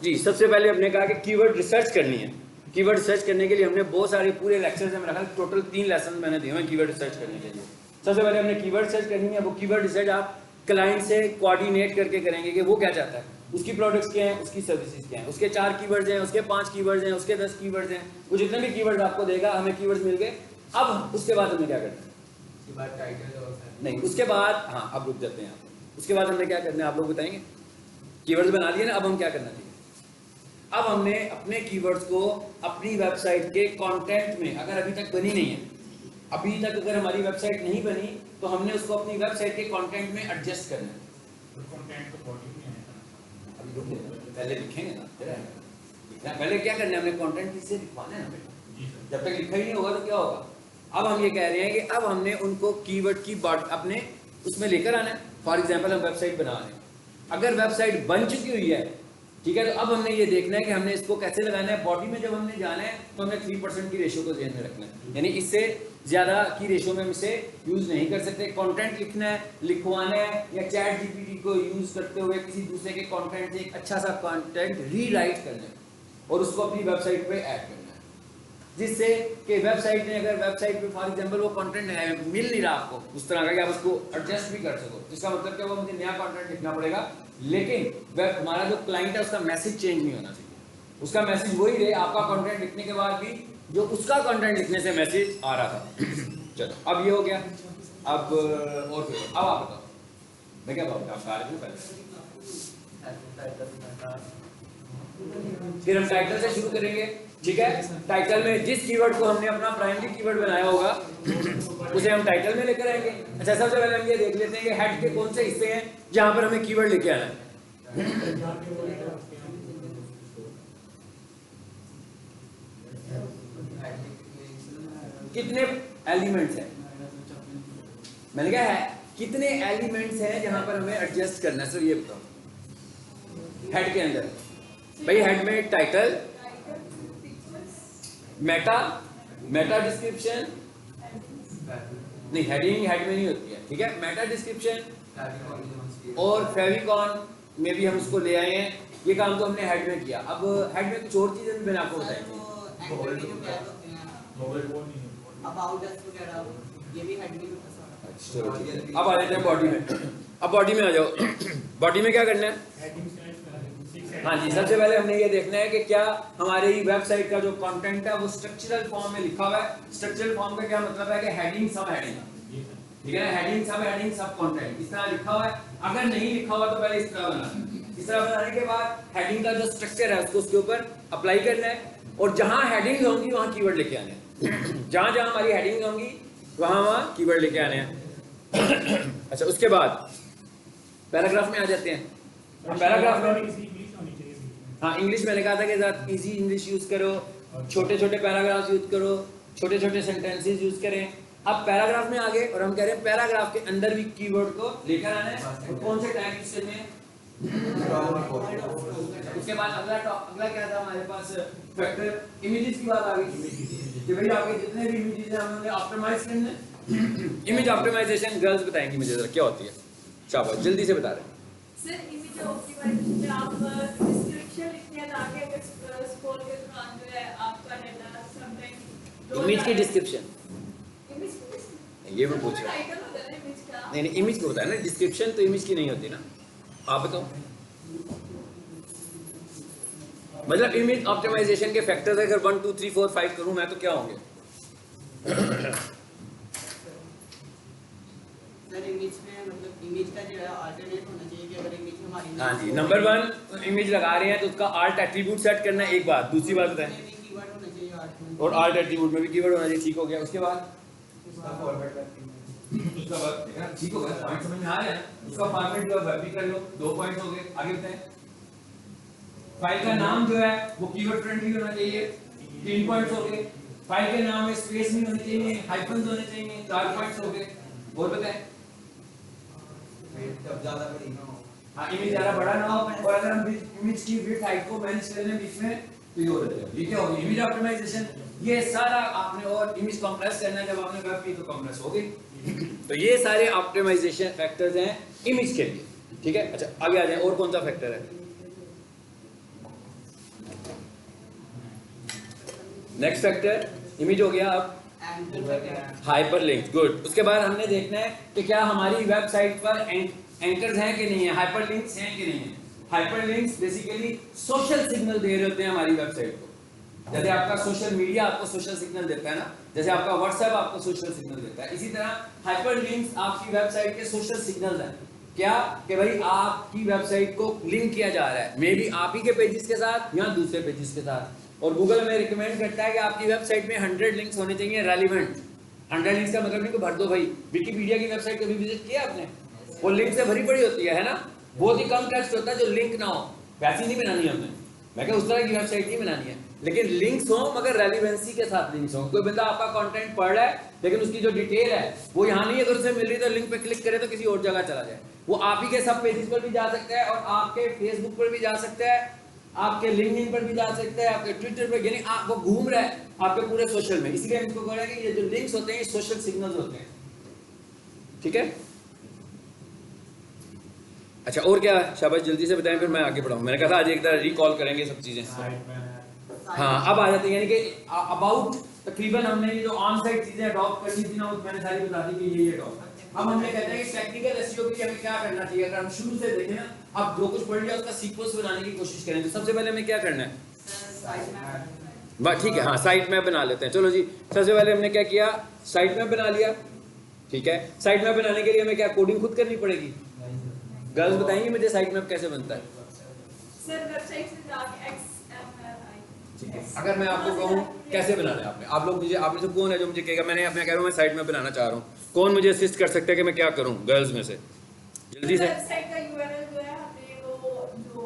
जी, सबसे पहले हमने कहा कि कीवर्ड रिसर्च करनी है। कीवर्ड रिसर्च करने के लिए हमने बहुत सारे पूरे लेक्चर्स में रखा, टोटल 3 लेसन मैंने दिए हैं कीवर्ड रिसर्च करने के लिए। सबसे पहले हमने कीवर्ड रिसर्च करनी है। वो कीवर्ड रिसर्च आप क्लाइंट से कोऑर्डिनेट करके करेंगे कि वो क्या चाहता है, उसकी प्रोडक्ट्स क्या हैं, उसकी सर्विसेज क्या हैं, उसके 4 कीवर्ड्स हैं, उसके 5 कीवर्ड्स हैं, उसके 10 कीवर्ड्स हैं, वो जितने भी कीवर्ड्स आपको देगा, हमें कीवर्ड्स मिल गए। अब उसके बाद हमें क्या करना है, नहीं उसके बाद, हाँ अब रुक जाते हैं आप। उसके बाद हमने क्या करना है आप लोग बताएंगे। कीवर्ड्स बना लिए ना, अब हम क्या करना चाहिए। अब हमने अपने कीवर्ड्स को अपनी वेबसाइट के कंटेंट में, अगर अभी तक बनी नहीं है, अभी तक अगर हमारी वेबसाइट नहीं बनी, तो हमने उसको अपनी वेबसाइट के कंटेंट में एडजस्ट करना है। तो कंटेंट तो बॉडी में है ना, अभी रुक लेना, पहले लिखेंगे ना, लिखना पहले क्या करना है, हमने कंटेंट किससे लिखवाना है ना बेटा, जब तक लिखा ही नहीं होगा तो क्या होगा। अब हम ये कह रहे हैं कि अब हमने उनको कीवर्ड की अपने उसमें लेकर आना है। फॉर एग्जाम्पल हम वेबसाइट बना रहे हैं, अगर वेबसाइट बन चुकी हुई है, ठीक है, तो अब हमने ये देखना है कि हमने इसको कैसे लगाना है। बॉडी में जब हमने जाना है तो हमने 3% की रेशो को ध्यान में रखना है, यानी इससे ज़्यादा की रेशो में हम इसे यूज़ नहीं कर सकते। कंटेंट लिखना है, लिखवाना है, या चैट जीपीटी को यूज़ करते हुए किसी दूसरे के कंटेंट से एक अच्छा सा कंटेंट रीराइट करना है और उसको अपनी वेबसाइट पे ऐड करना है, जिससे कि वेबसाइट में, अगर वेबसाइट पे फॉर एग्जांपल वो कंटेंट है, मिल नहीं रहा आपको उस तरह का कि आप उसको एडजस्ट भी कर सको, इसका मतलब क्या, वो मुझे नया कंटेंट लिखना पड़ेगा। लेकिन हमारा जो क्लाइंट है उसका मैसेज चेंज नहीं होना चाहिए, उसका मैसेज वही रहे, आपका कंटेंट लिखने के बाद भी जो उसका कंटेंट लिखने से मैसेज आ रहा था। चलो अब ये हो गया। अब और फिर अब आप बताओ, मैं क्या बताऊँ, आप कार्य पहले फिर हम टाइटल से शुरू करेंगे, ठीक है। टाइटल में जिस कीवर्ड को हमने अपना प्राइमरी कीवर्ड बनाया होगा उसे हम टाइटल में लेकर आएंगे। अच्छा, सबसे पहले हम ये देख लेते हैं कि हेड के कौन से हिस्से हैं जहां पर हमें कीवर्ड लेके आना है। कितने एलिमेंट्स हैं, मैंने क्या है, कितने एलिमेंट्स हैं जहां पर हमें एडजस्ट करना है। सर ये बताओ, हेड के अंदर भाई, हेड में टाइटल, मेटा, मेटा डिस्क्रिप्शन, नहीं हेडिंग हेड में नहीं होती है, ठीक है। मेटा डिस्क्रिप्शन और फेविकॉन में भी हम उसको ले आए हैं, ये काम तो हमने हेड में किया। अब हेड में कुछ और चीजें भी मैंने आपको बताई थी, अब आ जाते हैं बॉडी में। अब बॉडी में आ जाओ। बॉडी में क्या करना है, हाँ जी, सबसे पहले हमने ये देखना है कि क्या हमारी वेबसाइट का जो कंटेंट है वो स्ट्रक्चरल फॉर्म में लिखा हुआ है। स्ट्रक्चरल फॉर्म का क्या मतलब है कि हेडिंग, सब हेडिंग, ठीक है ना, हेडिंग सब हेडिंग सब कंटेंट इस तरह लिखा हुआ है। अगर नहीं लिखा हुआ तो पहले इस तरह बनाना, इस तरह बनाने के बाद हेडिंग का जो स्ट्रक्चर है उसको उसके ऊपर अप्लाई करना है, और जहां हेडिंग होंगी वहां कीवर्ड लेके आने हैं। जहां जहां हमारी हेडिंग होंगी वहां वहां कीवर्ड लेके आने हैं। अच्छा, उसके बाद पैराग्राफ में आ जाते हैं। पैराग्राफ में हाँ, इंग्लिश मैंने कहा था कि साथ इजी इंग्लिश यूज करो, छोटे छोटे पैराग्राफ यूज करो, छोटे छोटे सेंटेंसेस यूज करें। अब पैराग्राफ में आ गए और हम कह रहे हैं पैराग्राफ के अंदर भी कीवर्ड को लेकर आना है, और कौन से टाइम हिस्से में। उसके बाद अगला क्या था हमारे पास, फैक्टर इमेजेस की बात आ गई कि भाई आपके जितने भी इमेजेस हैं हमने ऑप्टिमाइज करना। इमेज ऑप्टिमाइजेशन गर्ल्स बताएंगी मुझे जरा क्या होती है, शाबाश जल्दी से बता रहे हैं। सर इमेज ऑप्टिमाइजेशन में आप डिस्क्रिप्शन लिखते हैं ताकि अगर स्क्रॉल के दौरान जो है आपका डाटा समटाइम इमेज की डिस्क्रिप्शन, इमेज ये मैं पूछ रहा हूं। टाइटल होता है इमेज का, नहीं नहीं, इमेज को होता है ना, डिस्क्रिप्शन तो इमेज की नहीं होती ना, आप बताओ। मतलब इमेज ऑप्टिमाइजेशन के फैक्टर्स अगर 1 2 3 4 5 करूं मैं तो क्या होंगे। सर इमेज में मतलब इमेज का जो है अल्टरनेट होना चाहिए कि अगर इमेज हमारी, हाँ जी, नंबर 1 इमेज लगा रहे हैं तो उसका आल्ट एट्रीब्यूट सेट करना है। एक बात, दूसरी बात बताएं, कीवर्ड होना चाहिए आर्ट में, और आल्ट एट्रीब्यूट में भी कीवर्ड होना चाहिए, ठीक हो गया। उसके बाद उसका फॉर्मेट करके उसका बाद देखना, ठीक हो गया, पॉइंट समझ में आ रहा है। उसका फॉर्मेट जो है वेब भी कर लो, 2 पॉइंट हो गए। आगे बताएं, फाइल का नाम जो है वो कीवर्ड फ्रेंडली होना चाहिए, 3 पॉइंट्स हो गए। फाइल के नाम में स्पेस नहीं होनी चाहिए, हाइफन्स होने चाहिए, 4 पॉइंट्स हो गए। और बताएं, जब ज्यादा बड़ी ना हो, हाँ इमेज ज़्यादा बड़ा ना हो, और अगर हम इमेज की विड्थ हाइट को मैनेज करने बीच में तो ये हो जाएगा। ये क्या होगी, इमेज ऑप्टिमाइजेशन। ये सारा आपने, और इमेज कंप्रेस करना है, जब आपने वेब की तो कंप्रेस हो गई। तो ये सारे ऑप्टिमाइजेशन फैक्टर्स हैं इमेज के लिए, ठीक है। अच्छा आगे आ जाए, और कौन सा फैक्टर है। नेक्स्ट फैक्टर इमेज हो गया। अब एंकर का क्या है? Hyper link, good. उसके बाद हमने देखना है कि क्या हमारी वेबसाइट पर एंकर्स हैं कि नहीं है, हाइपर लिंक्स हैं कि नहीं है। Hyperlinks basically social signal दे रहे होते हैं हमारी वेबसाइट को। जैसे आपका सोशल मीडिया आपको सोशल सिग्नल देता है ना, जैसे आपका व्हाट्सएप आपको सोशल सिग्नल देता है, इसी तरह हाइपर लिंक्स आपकी वेबसाइट के सोशल सिग्नल्स हैं। क्या कि भाई आपकी वेबसाइट को लिंक किया जा रहा है, मे बी आप ही के पेजेस के साथ या दूसरे पेजेस के साथ। और गूगल हमें रिकमेंड करता है कि आपकी वेबसाइट में 100 लिंक्स होने चाहिए रेलिवेंट। 100 लिंक्स का मतलब नहीं कि भर दो भाई। विकिपीडिया की वेबसाइट कभी विजिट किया आपने? वो लिंक से भरी पड़ी होती है ना, बहुत ही कम टेक्स्ट होता है जो लिंक ना हो। वैसी नहीं बनानी है हमने, मैं क्या उस तरह की वेबसाइट नहीं बनानी है, लेकिन लिंक्स हो मगर रेलिवेंसी के साथ लिंक्स हो। कोई बंदा आपका कंटेंट पढ़ रहा है लेकिन उसकी जो डिटेल है वो यहाँ नहीं है, अगर उसे मिल रही तो लिंक पे क्लिक करे तो किसी और जगह चला जाए। वो आप ही के सब पेजेस पर भी जा सकता है और आपके फेसबुक पर भी जा सकता है, आपके लिंक्डइन पर भी जा सकता है, आपके ट्विटर पर, यानी आप वो घूम रहा है आपके पूरे सोशल में। इसलिए हम इसको कह रहे हैं कि ये जो लिंक्स होते हैं ये सोशल सिग्नल्स होते हैं। ठीक है, अच्छा और क्या शाबाश, जल्दी से बताएं फिर मैं आगे बढ़ाऊं। मैंने कहा था आज एक बार रिकॉल करेंगे सब चीजें। हाँ अब आ जाते हैं, यानी कि अबाउट तकरीबन हमने ये जो ऑन साइट चीजें अडॉप्ट करनी थी ना वो मैंने सारी बता दी कि ये अडॉप्ट। अब हमने कहते हैं कि टेक्निकल एसईओ के लिए हमें क्या करना चाहिए। अगर हम शुरू से देखें ना, अब जो कुछ पढ़ लिया उसका सीक्वेंस बनाने की कोशिश करें, तो सबसे पहले हमें क्या करना है? बस ठीक है, हाँ साइट मैप बना लेते हैं। चलो जी, सबसे पहले हमने क्या किया, साइट मैप बना लिया। ठीक है, साइट मैप बनाने के लिए हमें क्या कोडिंग खुद करनी पड़ेगी? गर्ल्स बताएंगे मुझे साइट मैप कैसे बनता है? सर वेबसाइट से जाके XML। अगर मैं आपको कहूँ कैसे बनाना है आपने, आप लोग मुझे, आप में से कौन है जो मुझे कहेगा मैंने कह रहा हूँ मैं साइट मैप बनाना चाह रहा हूँ, कौन मुझे असिस्ट कर सकता है कि मैं क्या करूँ गर्ल्स में से? जल्दी से। वेबसाइट का URL जो है हमें वो जो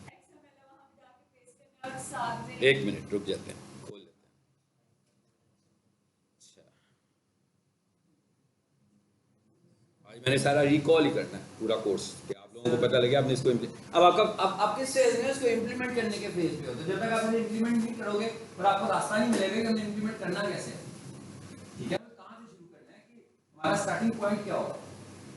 XML है वहां पे जाके पेस्ट करना है और साथ में एक मिनट रुक जाते हैं, खोल लेते हैं। अच्छा, आज मैंने सारा रिकॉल ही करना है पूरा कोर्स, कि आप लोगों को पता लगे आपने इसको अब आप किस फेज में इसको इम्प्लीमेंट करने के फेज पे हो। तो जब तक आप इम्प्लीमेंट नहीं करोगे और आपको रास्ता नहीं मिलेगा कि हमें इम्प्लीमेंट करना कैसे है। ठीक है, तो कहाँ से शुरू करना है कि हमारा स्टार्टिंग पॉइंट क्या होगा।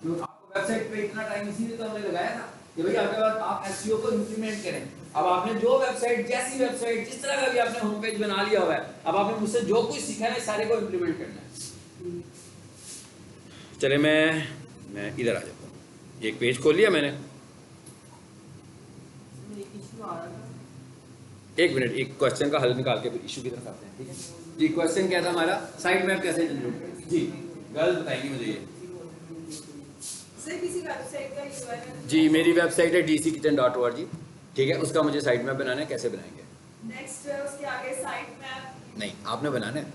तो आपको वेबसाइट पे इतना टाइम इसीलिए तो हमने लगाया था कि भाई आपके बाद आप एसईओ को इम्प्लीमेंट करें। अब आपने जो वेबसाइट, जैसी वेबसाइट, जिस तरह का भी आपने होम पेज बना लिया हुआ है, अब आपने मुझसे जो कुछ सीखा है सारे को इम्प्लीमेंट करना है। चले मैं इधर आ जाता हूँ। एक पेज खोल लिया मैंने। एक मिनट, एक क्वेश्चन का हल निकाल के फिर इशू की तरफ आते हैं। ठीक है जी, क्वेश्चन क्या था हमारा, साइट मैप कैसे जनरेट करें? जी गर्ल्स बताएंगी मुझे ये। सर किसी वेबसाइट का URL जी मेरी वेबसाइट है dckitchen.org। ठीक है, उसका मुझे साइट मैप बनाना है, कैसे बनाएंगे? नेक्स्ट उसके आगे साइट मैप नहीं आपने बनाना है,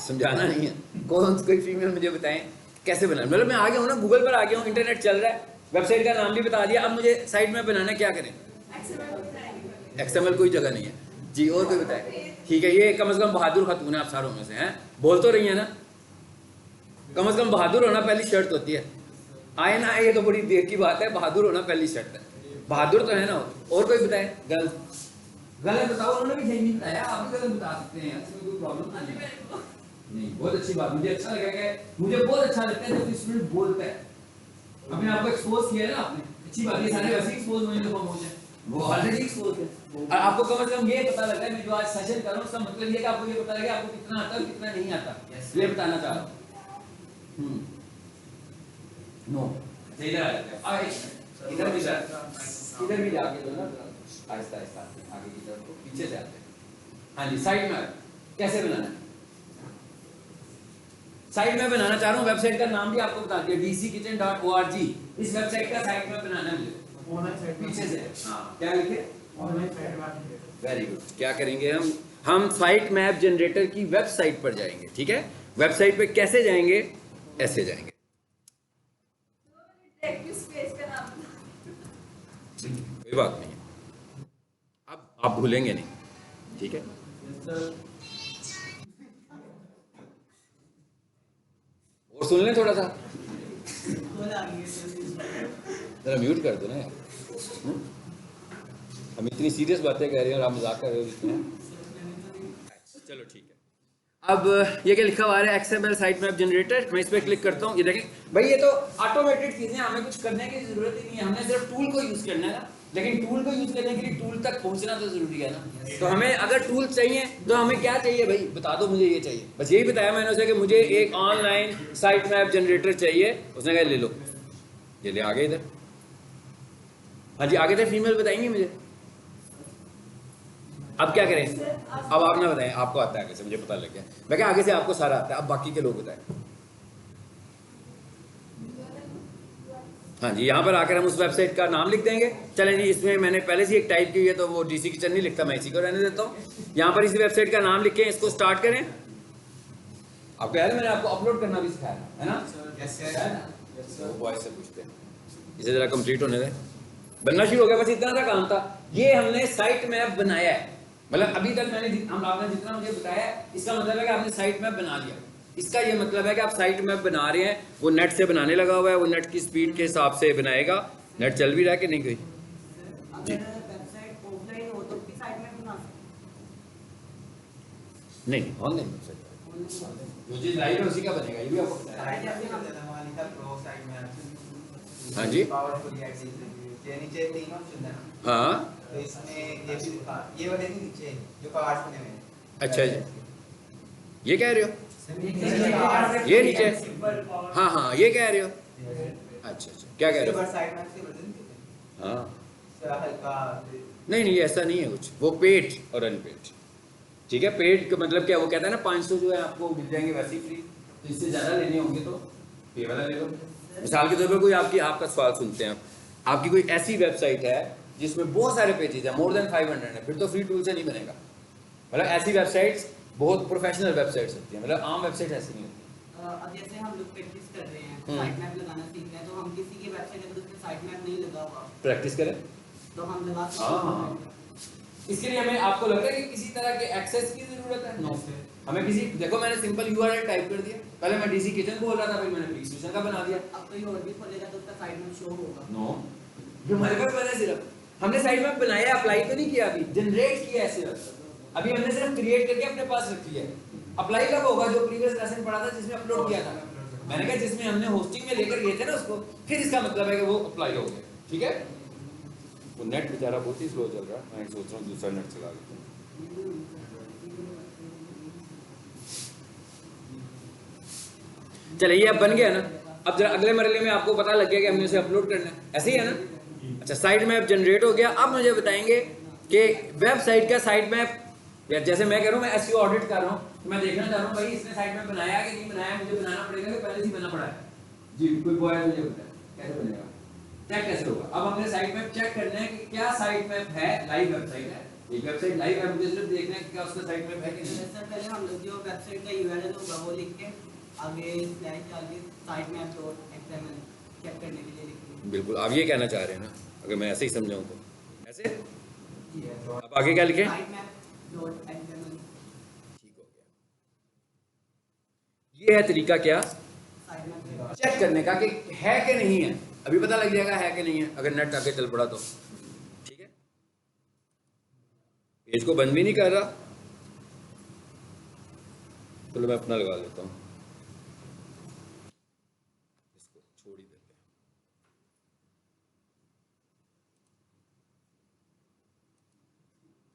समझाना नहीं है। कौन कोई फीमेल मुझे बताएं कैसे बनाना। मतलब मैं आ गया हूँ ना, गूगल पर आ गया हूँ, इंटरनेट चल रहा है, वेबसाइट का नाम भी बता दिया, अब मुझे साइट मैप बनाना है, क्या करें? XML बनाएंगे। XML कोई जगह नहीं है जी। और कोई बताए? ठीक है, ये कम से कम बहादुर खातून है आप सारों में से, हैं बोल तो रही है ना, कम से कम बहादुर होना पहली शर्त होती है। आए ना आए ये तो बड़ी देर की बात है, बहादुर होना पहली शर्त है। बहादुर तो है ना। और कोई बताए? गलत बताओ, उन्होंने भी सही बताया, आप भी गलत बता सकते हैं, इसमें कोई प्रॉब्लम नहीं है। नहीं बहुत अच्छी बात, मुझे अच्छा लगा कि मुझे बहुत अच्छा लगता है जब स्टूडेंट बोलता है। अपने आपको एक्सपोज किया है ना आपने, अच्छी बात है। सारे वैसे एक्सपोज होने तो प्रमोशन वो ऑलरेडी एक्सपोज है। और आपको कम से कम ये पता लगा है, मैं जो आज सेशन कर रहा हूँ उसका मतलब ये कि आपको ये पता लगा आपको कितना आता है कितना नहीं आता, ये बताना चाह रहा हूँ। नो इधर आ जाते हैं, इधर भी जाके जो ना आहिस्ता आहिस्ता आगे की तरफ पीछे से आते हैं। हाँ जी, साइट मैप कैसे बनाना है? साइट मैप बनाना चाह रहा हूँ, वेबसाइट का नाम भी आपको बता दिया dckitchen.org। इस वेबसाइट का साइट मैप बनाना है मुझे पीछे से। हाँ क्या लिखे? Very good. क्या करेंगे हम साइट मैप जनरेटर की वेबसाइट पर जाएंगे। ठीक है, वेबसाइट पे कैसे जाएंगे? ऐसे जाएंगे। कोई बात नहीं, अब आप भूलेंगे नहीं। ठीक है, और सुन लें थोड़ा सा, जरा म्यूट कर दो ना यार। हम इतनी सीरियस बातें कह रहे हैं और आप मजाक कर रहे हो इतने। चलो ठीक है, अब ये क्या लिखा हुआ है, XML साइट मैप जनरेटर। मैं इस पर क्लिक करता हूँ, ये देखें भाई ये तो ऑटोमेटेड चीजें, हमें कुछ करने की जरूरत ही नहीं है, हमने सिर्फ टूल को यूज करना है ना। लेकिन टूल को यूज करने के लिए टूल तक पहुंचना तो जरूरी है ना। तो हमें अगर टूल चाहिए तो हमें क्या चाहिए भाई, बता दो मुझे ये चाहिए, बस यही बताया मैंने उसे कि मुझे एक ऑनलाइन साइट मैप जनरेटर चाहिए। उसने कहा ले लो, ये ले आगे इधर। हाँ जी आगे थे, फीमेल बताएंगे मुझे। अब क्या करें, अब आप ना बताएं, आपको आता है आगे से, मुझे पता लग गया। मैं क्या आगे से आपको सारा आता है, अब बाकी के लोग बताएं। हाँ जी, यहाँ पर आकर हम उस वेबसाइट का नाम लिख देंगे। चलें जी, इसमें मैंने पहले से एक टाइप की हुई है तो वो डीसी किचन नहीं लिखता, मैं इसी को रहने देता हूँ। यहाँ पर इसी वेबसाइट का नाम लिखें, इसको स्टार्ट करें। आपको याद है मैंने आपको अपलोड करना भी सिखाया है ना? वॉइस से पूछते हैं, इसे जरा कंप्लीट होने दें। बनना शुरू हो गया, बस इतना सा काम था। ये हमने साइट मैप बनाया है, मतलब अभी तक आपने जितना मुझे बताया इसका मतलब है कि आपने साइट मैप बना लिया। इसका ये मतलब है कि आप साइट मैप बना रहे हैं, वो नेट से बनाने लगा हुआ है, वो नेट की स्पीड के हिसाब से बनाएगा। नेट चल भी रहा है कि नहीं कोई? जी वेबसाइट ऑफलाइन हो तो भी साइट में बना सकते नहीं, ऑनलाइन वेबसाइट जो चीज लाइव है उसी का बनेगा, ये भी आपको पता है। हाँ जी, नीचे 3 ऑप्शन है ना, हाँ तो इसमें ये भी दिखा, ये वाले नहीं नीचे जो कार्ड्स बने हुए हैं। अच्छा जी, ये कह रहे हो? ये नीचे, हाँ हाँ ये कह रहे हो? अच्छा अच्छा, क्या कह रहे हो? साइड में से वर्जन हाँ हल्का नहीं नहीं ऐसा नहीं है कुछ, वो पेड और अनपेड। ठीक है, पेड का मतलब क्या, वो कहता है ना 500 जो है आपको मिल जाएंगे वैसे ही फ्री, तो इससे ज़्यादा लेने होंगे तो पे वाला ले लो। मिसाल के तौर पर कोई आपका सवाल सुनते हैं, आपकी कोई ऐसी वेबसाइट है जिसमें बहुत सारे पेजेस हैं, मोर देन 500 है, फिर तो फ्री टूल से नहीं बनेगा। मतलब ऐसी वेबसाइट्स बहुत प्रोफेशनल वेबसाइट्स होती हैं, मतलब आम वेबसाइट ऐसी नहीं होती। अब जैसे हम लोग प्रैक्टिस कर रहे हैं, साइट मैप लगाना सीख रहे हैं, तो हम किसी की वेबसाइट अगर उसमें साइट मैप नहीं लगा हुआ प्रैक्टिस करें तो हम लगा सकते हाँ हैं। इसके लिए हमें, आपको लग रहा है कि किसी तरह के एक्सेस की जरूरत है? नो, हमें किसी, देखो मैंने सिंपल यूआरएल टाइप कर दिया, पहले मैं डीसी किचन बोल रहा था, फिर मैंने प्री स्टेशन का बना दिया। अब कोई और भी खोलेगा तो उसका साइट मैप शो होगा। नो, जो हमारे पास बना है, सिर्फ हमने साइट मैप बनाया, अप्लाई तो नहीं किया, अभी जनरेट किया है सिर्फ। अभी हमने सिर्फ क्रिएट करके अपने पास रख लिया है। अप्लाई कब होगा? जो प्रीवियस लेसन पढ़ा था जिसमें अपलोड किया था, मैंने कहा जिसमें हमने होस्टिंग में लेकर गए थे ना उसको, फिर इसका मतलब है कि वो अप्लाई हो गया। ठीक है, वो नेट बेचारा बहुत ही स्लो चल रहा है, मैं सोच रहा हूँ दूसरा नेट चला लेता हूँ। चलिए, अब बन गया ना। अब जरा अगले मरले में आपको पता लग गया कि हमने उसे अपलोड करना है, ऐसे ही है ना? अच्छा, साइट मैप जनरेट हो गया। अब मुझे बताएंगे कि वेबसाइट का साइट मैप, या जैसे मैं कह रहा हूँ, मैं एसईओ ऑडिट कर रहा हूँ, तो मैं देखना चाह रहा हूँ भाई इसने साइट मैप बनाया कि नहीं बनाया, मुझे बनाना पड़ेगा कि पहले से बना पड़ा है? जी, कोई बॉय मुझे बताए कैसे बनेगा, चेक कैसे होगा? अब हमने साइट मैप चेक करना है कि क्या साइट मैप है, लाइव वेबसाइट है, एक वेबसाइट लाइव है, मुझे सिर्फ देखना है कि क्या उसका साइट मैप है कि नहीं। सर पहले हम लोग जो वेबसाइट का यूआरएल होगा वो लिख के आगे site map dot XML check करने के लिए लिखेंगे। बिल्कुल, आप ये कहना चाह रहे हैं ना? अगर मैं ऐसे ही समझाऊं तो ऐसे। अब आगे क्या लिखें? Site map dot XML. ठीक हो गया, ये है तरीका क्या साइट मैप चेक करने का कि है कि नहीं है। अभी पता लग जाएगा है कि नहीं है अगर नेट आगे चल पड़ा तो। ठीक है, पेज को बंद भी नहीं कर रहा, चलो मैं अपना लगा लेता हूँ, इसको छोड़ ही देते हैं।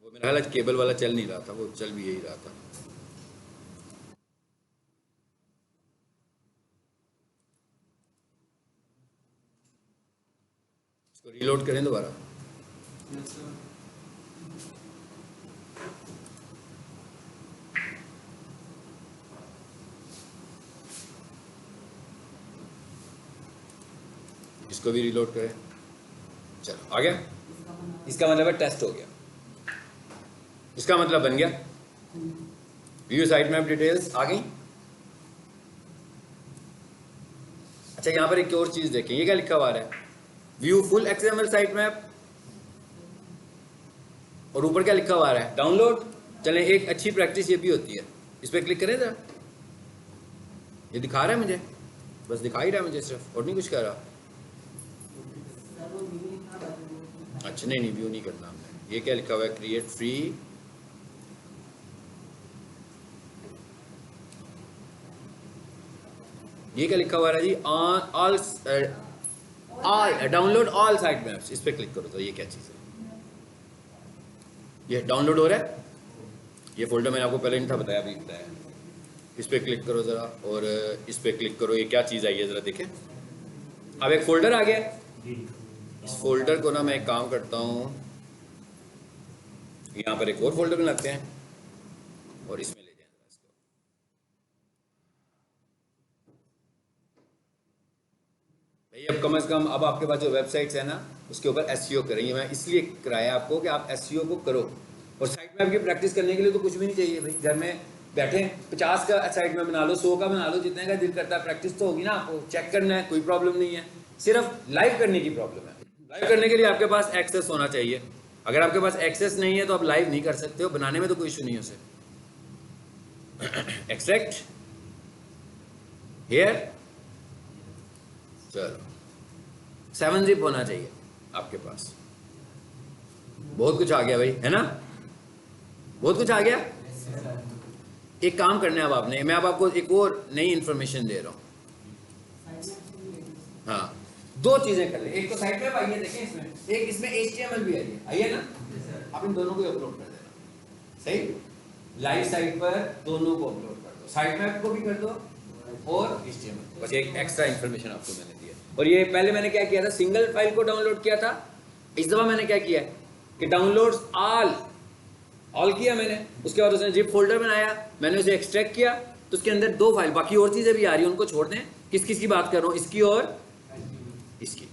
वो मेरा ख्याल केबल वाला चल नहीं रहा था, वो चल भी यही रहा था। इसको रीलोड करें दोबारा। इसको भी रीलोड करें। चलो आ गया, इसका मतलब है टेस्ट हो गया, इसका मतलब बन गया। व्यू साइट मैप डिटेल्स आ गई। अच्छा, यहां पर एक और चीज देखें, ये क्या लिखा हुआ है? View full XML site map, और ऊपर क्या लिखा हुआ है? डाउनलोड। चलें, एक अच्छी प्रैक्टिस ये भी होती है, इस पर क्लिक करें जरा। ये दिखा रहा है मुझे, बस दिखा ही रहा है मुझे सिर्फ, और नहीं कुछ कह रहा। अच्छा नहीं, व्यू नहीं करना हमने। ये क्या लिखा हुआ है? क्रिएट फ्री, ये क्या लिखा हुआ है जी? All download all site maps, इस पे क्लिक करो तो ये क्या चीज़ है, ये डाउनलोड हो रहा है, ये फोल्डर मैंने आपको पहले नहीं था बताया, अभी बताया। इस पे क्लिक करो ज़रा और इस पे क्लिक करो, ये क्या चीज़ आई है ज़रा देखें। अब एक फोल्डर आ गया, इस फोल्डर को ना मैं एक काम करता हूँ, यहाँ पर एक और फोल्डर बनाते हैं और इसमें ले जाएं इसको। भाई अब कम से कम अब आपके पास जो वेबसाइट्स है ना उसके ऊपर एसईओ करेंगे, मैं इसलिए कराया आपको कि आप एसईओ को करो। और साइट मैप की प्रैक्टिस करने के लिए तो कुछ भी नहीं चाहिए भाई, घर में बैठे 50 का साइट मैप बना लो, 100 का बना लो, जितने का दिल करता है, प्रैक्टिस तो होगी ना, आपको चेक करना है, कोई प्रॉब्लम नहीं है, सिर्फ लाइव करने की प्रॉब्लम है। लाइव करने के लिए आपके पास एक्सेस होना चाहिए, अगर आपके पास एक्सेस नहीं है तो आप लाइव नहीं कर सकते हो, बनाने में तो कोई इशू नहीं है उसे। एक्सट्रैक्ट हियर, चलो 7 zip होना चाहिए आपके पास, बहुत कुछ आ गया भाई, है ना, बहुत कुछ आ गया। एक काम करना है अब आपने, मैं अब आपको एक और नई इंफॉर्मेशन दे रहा हूँ। हाँ, 2 चीजें कर ले, एक तो साइट मैप आई है देखें इसमें, एक इसमें HTML भी आई है ना, आप इन दोनों को अपलोड कर देना, सही, लाइव साइट पर दोनों को अपलोड कर दो, साइट मैप को भी कर दो और HTML, बस एक एक्स्ट्रा इंफॉर्मेशन आपको मैंने दी है। और ये पहले मैंने क्या किया था, सिंगल फाइल को डाउनलोड किया था, इस दफा मैंने क्या किया कि डाउनलोड्स ऑल किया मैंने, उसके बाद उसने जिप फोल्डर बनाया, मैंने उसे एक्सट्रैक्ट किया, तो उसके अंदर 2 फाइल, बाकी और चीज़ें भी आ रही हैं उनको छोड़ दें, किस किस की बात कर रहा हूँ, इसकी और इसकी।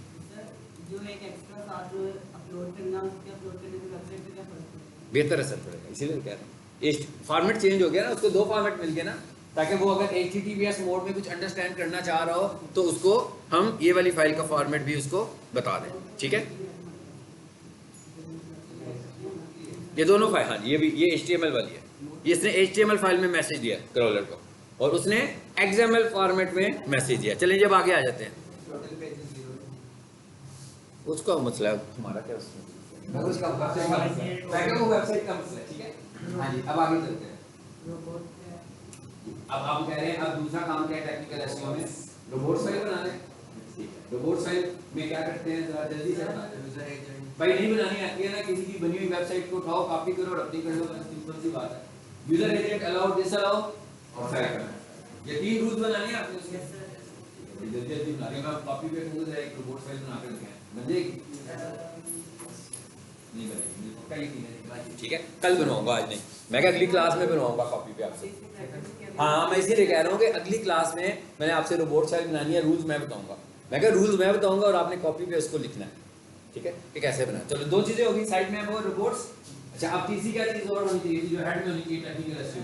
जो एक एक्स्ट्रा साथ अपलोड करना, उसके अपलोड करने से वेबसाइट पे क्या फर्क पड़ेगा? बेहतर असर पड़ेगा, इसीलिए कह रहा हूँ, ये फॉर्मेट चेंज हो गया ना, उसको 2 फॉर्मेट मिल गए ना, ताकि वो अगर HTTPS मोड में कुछ अंडरस्टैंड करना चाह रहा हो तो उसको हम ये वाली फाइल का फॉर्मेट भी उसको बता दें, ठीक है। ये दोनों फाइल, हाँ ये भी, ये HTML वाली है, ये इसने HTML फाइल में मैसेज दिया क्रॉलर को और उसने XML फॉर्मेट में मैसेज दिया। चलिए जब आगे आ जाते हैं, उसका मसला है, हमारा क्या उसमें, उसका वेबसाइट का मसला है, ठीक है। हाँ जी, अब आगे चलते हैं। अब आप कह रहे हैं अब दूसरा काम क्या है टेक्निकल एसईओ में, रोबोट फाइल बनाना है, ठीक है। रोबोट फाइल में क्या करते हैं, जरा जल्दी से भाई, नहीं बनानी आती है ना, किसी की बनी हुई वेबसाइट को उठाओ, कॉपी करो और अपनी कर लो, बस सिंपल सी बात है। यूजर एजेंट अलाउ, डिसअलाउ और फाइल करना, ये 3 रूल्स बनाने हैं आपने उसके, जल्दी जल्दी बना रहे हैं, मैं कॉपी पे करूंगा, एक रोबोट फाइल बना कर दिया बन जाएगी, नहीं बनेगी पक्का, ये ठीक है, कल बनवाऊंगा, आज नहीं, मैं क्या अगली क्लास में बनवाऊंगा कॉपी पे आपसे। हाँ, मैं इसीलिए कह रहा हूँ कि अगली क्लास में मैंने आपसे रोबोट फाइल बनानी है, रूल्स मैं बताऊंगा, मैं क्या रूल्स मैं बताऊंगा और आपने कॉपी पे उसको लिखना है, ठीक है, कि कैसे बनाना। चलो 2 चीजें होगी, साइट मैप और रोबोट्स। अच्छा, अब तीसरी क्या चीज और होनी चाहिए, जो हेड में होनी चाहिए टेक्निकल एसईओ,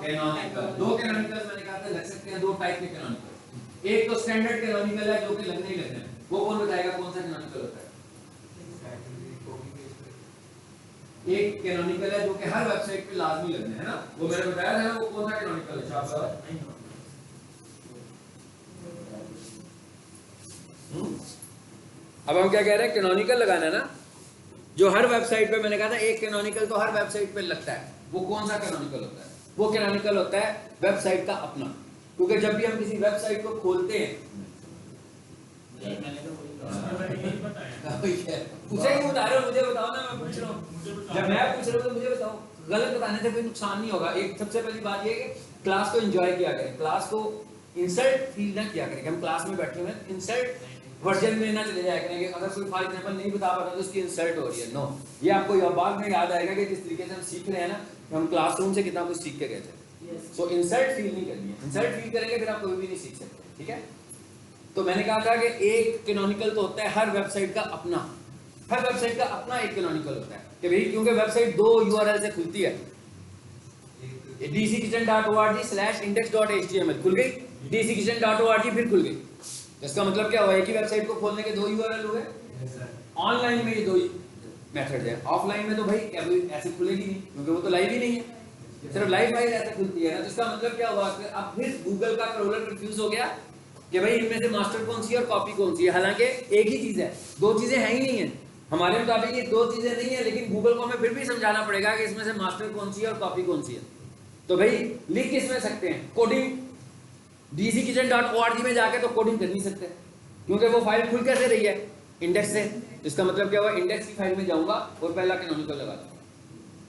कैनोनिकल। 2 कैनोनिकल मैंने कहा था लग सकते हैं, 2 टाइप के कैनोनिकल, एक तो स्टैंडर्ड कैनोनिकल है जो कि लगने ही लगने हैं, वो कौन बताएगा कौन सा कैनोनिकल होता है। एक कैनोनिकल है जो कि हर वेबसाइट पे लाजमी लगने है ना, वो मैंने बताया था ना, वो कौन सा कैनोनिकल है शाबाश। अब हम क्या कह रहे हैं, कैनोनिकल लगाना है ना, जो हर वेबसाइट पे, मैंने कहा था एक कैनोनिकल तो हर वेबसाइट पे लगता है, वो कौन सा कैनोनिकल होता है, वो कैनोनिकल होता है वेबसाइट का अपना, क्योंकि जब भी हम किसी वेबसाइट को खोलते हैं, उसे क्यों बता रहे हो, मुझे बताओ ना, मैं पूछ रहा हूँ, जब मैं पूछ रहा हूँ तो मुझे बताओ, गलत बताने से कोई नुकसान नहीं होगा। एक सबसे पहली बात ये है कि क्लास को एंजॉय किया करें, क्लास को इंसल्ट फील ना किया करें, हम क्लास में बैठे हुए हैं इंसल्ट वर्जन में ना चले जाया करें कि अगर कोई फॉर एग्जांपल नहीं बता पा रहा तो उसकी इंसल्ट हो रही है, नो, ये आपको बाद में याद आएगा कि किस तरीके से हम सीख रहे हैं ना, हम क्लासरूम से कितना कुछ सीख के गए थे। सो इंसल्ट फील नहीं करनी है, इंसल्ट फील करेंगे फिर आप कोई भी नहीं सीख सकते, ठीक है। तो मैंने कहा था कि एक कैनोनिकल तो होता है हर वेबसाइट का अपना, हर वेबसाइट का अपना एक कैनोनिकल होता है कि भाई, क्योंकि वेबसाइट 2 URL से खुलती है, dckitchen.org/index.html खुल गई, dckitchen.org फिर खुल गई, इसका मतलब क्या हुआ, एक ही वेबसाइट को खोलने के 2 URL हुए। ऑनलाइन में ये 2 मेथड है, ऑफलाइन में तो भाई ऐसे खुलेगी नहीं, क्योंकि वो तो लाइव ही नहीं है, सिर्फ लाइव फाइल ऐसे खुलती है ना, तो इसका मतलब क्या हुआ कि अब फिर गूगल का क्रॉलर कंफ्यूज हो गया कि भाई इनमें से मास्टर कौन सी है और कॉपी कौन सी है, हालांकि एक ही चीज है, 2 चीजें हैं ही नहीं है हमारे मुताबिक, ये 2 चीजें नहीं है, लेकिन गूगल को हमें फिर भी समझाना पड़ेगा कि इसमें से मास्टर कौन सी है और कॉपी कौन सी है। तो भाई लिख किसमें सकते हैं, कोडिंग dckitchen.org में जाके तो कोडिंग कर नहीं सकते, क्योंकि वो फाइल खुल कैसे रही है, इंडेक्स से। इसका मतलब क्या हुआ, इंडेक्स की फाइल में जाऊंगा और पहला कैनोनिकल लगा दूंगा,